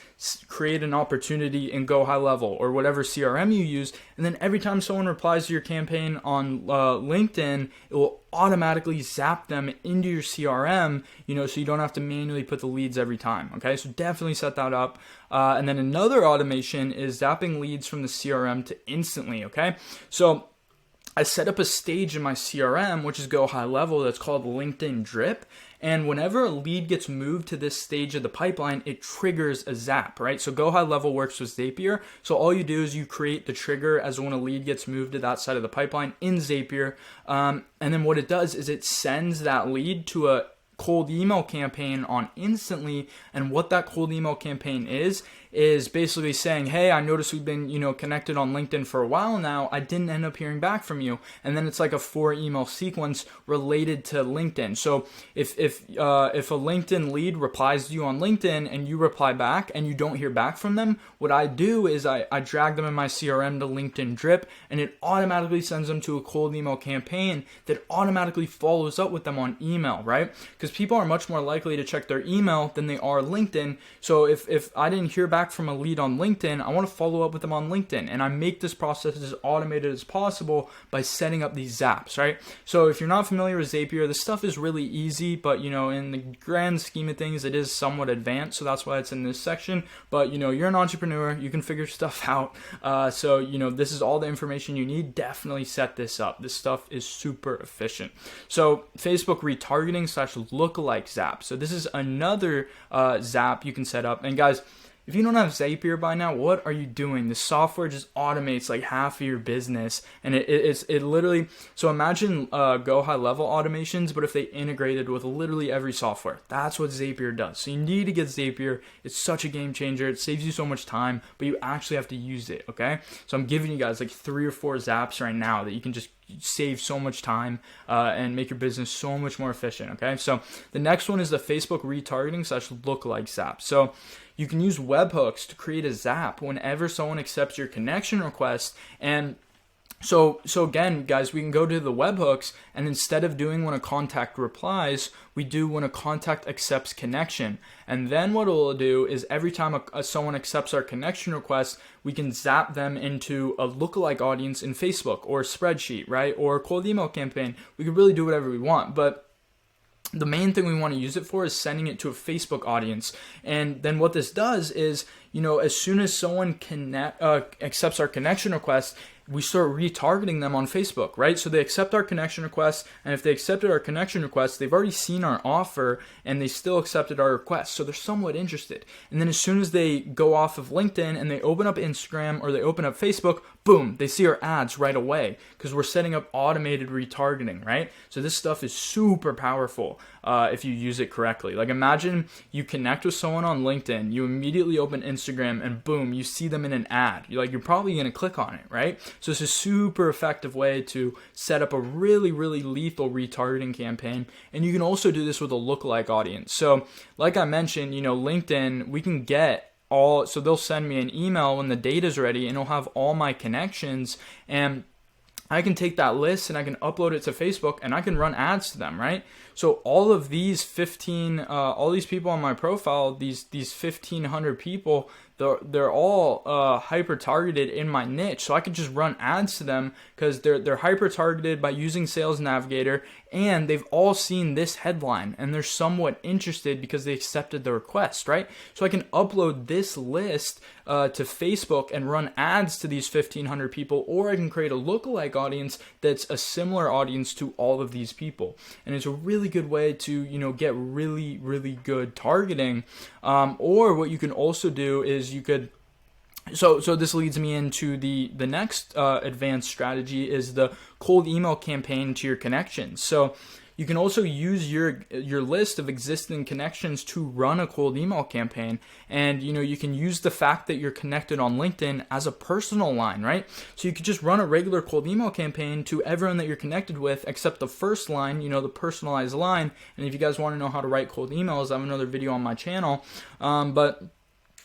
create an opportunity and go high level or whatever CRM you use. And then every time someone replies to your campaign on LinkedIn, it will automatically zap them into your CRM, so you don't have to manually put the leads every time. Okay, so definitely set that up. And then another automation is zapping leads from the CRM to instantly. Okay, so I set up a stage in my CRM, which is go high level, that's called LinkedIn Drip. And whenever a lead gets moved to this stage of the pipeline, it triggers a zap, right? So go high level works with Zapier. So all you do is you create the trigger as when a lead gets moved to that side of the pipeline in Zapier. And then what it does is it sends that lead to a cold email campaign on instantly. And what that cold email campaign is basically saying, hey, I noticed we've been, connected on LinkedIn for a while now. I didn't end up hearing back from you. And then it's like a 4 email sequence related to LinkedIn. So if a LinkedIn lead replies to you on LinkedIn and you reply back and you don't hear back from them, what I do is I drag them in my CRM to LinkedIn Drip, and it automatically sends them to a cold email campaign that automatically follows up with them on email, right? Because people are much more likely to check their email than they are LinkedIn. So if I didn't hear back from a lead on LinkedIn, I want to follow up with them on LinkedIn, and I make this process as automated as possible by setting up these zaps, right? So if you're not familiar with Zapier, this stuff is really easy, but in the grand scheme of things, it is somewhat advanced, so that's why it's in this section. But you're an entrepreneur, you can figure stuff out. So this is all the information you need. Definitely set this up. This stuff is super efficient. So Facebook retargeting / lookalike zap. So this is another zap you can set up. And guys, if you don't have Zapier by now, what are you doing? The software just automates like half of your business, and it literally. So imagine go high level automations, but if they integrated with literally every software, that's what Zapier does. So you need to get Zapier. It's such a game changer. It saves you so much time, but you actually have to use it. Okay, so I'm giving you guys like 3 or 4 zaps right now that you can just save so much time and make your business so much more efficient. Okay, so the next one is the Facebook retargeting / lookalike zap. So you can use webhooks to create a zap whenever someone accepts your connection request. And so again, guys, we can go to the webhooks, and instead of doing when a contact replies, we do when a contact accepts connection. And then what we'll do is every time someone accepts our connection request, we can zap them into a lookalike audience in Facebook or a spreadsheet, right? Or a cold email campaign. We can really do whatever we want. But the main thing we want to use it for is sending it to a Facebook audience. And then what this does is, as soon as someone accepts our connection request, we start retargeting them on Facebook, right? So they accept our connection request, and if they accepted our connection request, they've already seen our offer, and they still accepted our request, so they're somewhat interested. And then as soon as they go off of LinkedIn and they open up Instagram or they open up Facebook, boom, they see our ads right away, because we're setting up automated retargeting, right? So this stuff is super powerful if you use it correctly. Like, imagine you connect with someone on LinkedIn, you immediately open Instagram, and boom, you see them in an ad. You're probably going to click on it, right? So it's a super effective way to set up a really, really lethal retargeting campaign. And you can also do this with a lookalike audience. So like I mentioned, LinkedIn, we can get so they'll send me an email when the data's ready, and it'll have all my connections, and I can take that list and I can upload it to Facebook, and I can run ads to them, right? So all of these all these people on my profile, these 1,500 people, they're all hyper targeted in my niche. So I could just run ads to them because they're hyper targeted by using Sales Navigator, and they've all seen this headline and they're somewhat interested because they accepted the request, right? So I can upload this list to Facebook and run ads to these 1,500 people, or I can create a lookalike audience that's a similar audience to all of these people. And it's a really good way to get really, really good targeting. Or what you can also do is you could so this leads me into the next advanced strategy, is the cold email campaign to your connections. So you can also use your list of existing connections to run a cold email campaign. And you can use the fact that you're connected on LinkedIn as a personal line, right? So you could just run a regular cold email campaign to everyone that you're connected with, except the first line, the personalized line. And if you guys want to know how to write cold emails, I have another video on my channel. But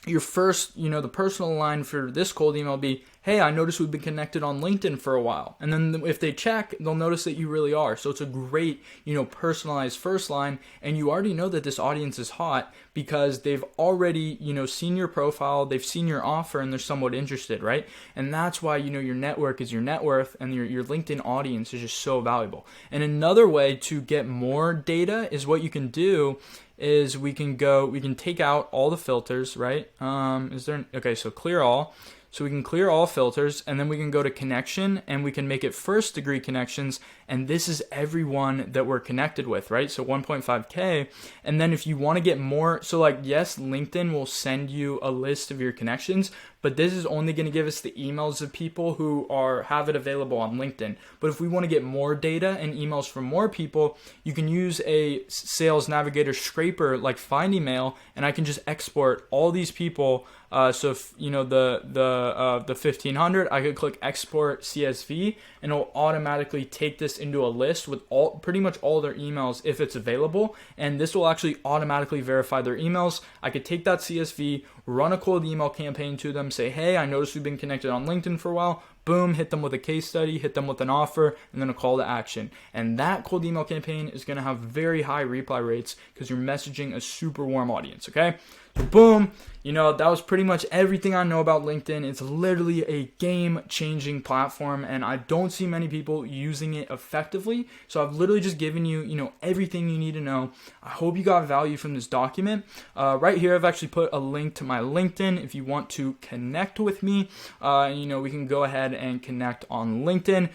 your first, the personal line for this cold email will be, hey, I noticed we've been connected on LinkedIn for a while. And then if they check, they'll notice that you really are. So it's a great, personalized first line. And you already know that this audience is hot because they've already, seen your profile, they've seen your offer, and they're somewhat interested, right? And that's why, your network is your net worth, and your LinkedIn audience is just so valuable. And another way to get more data is what you can do is we can take out all the filters, right? So clear all. So we can clear all filters, and then we can go to connection, and we can make it first degree connections, and this is everyone that we're connected with, right? So 1.5K. And then if you want to get more, so yes, LinkedIn will send you a list of your connections, but this is only going to give us the emails of people who have it available on LinkedIn. But if we want to get more data and emails from more people, you can use a Sales Navigator scraper like Find Email, and I can just export all these people. So if the 1,500, I could click export CSV, and it'll automatically take this into a list with pretty much all their emails if it's available, and this will actually automatically verify their emails. I could take that CSV, run a cold email campaign to them, say, hey, I noticed we've been connected on LinkedIn for a while. Boom, hit them with a case study, hit them with an offer, and then a call to action. And that cold email campaign is going to have very high reply rates because you're messaging a super warm audience, okay? So boom, that was pretty much everything I know about LinkedIn. It's literally a game-changing platform, and I don't see many people using it effectively. So I've literally just given you, everything you need to know. I hope you got value from this document. Right here, I've actually put a link to my LinkedIn if you want to connect with me. We can go ahead and connect on LinkedIn.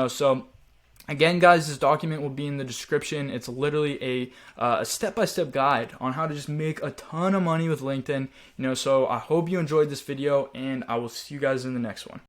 So again, guys, this document will be in the description. It's literally a step-by-step guide on how to just make a ton of money with LinkedIn. So I hope you enjoyed this video, and I will see you guys in the next one.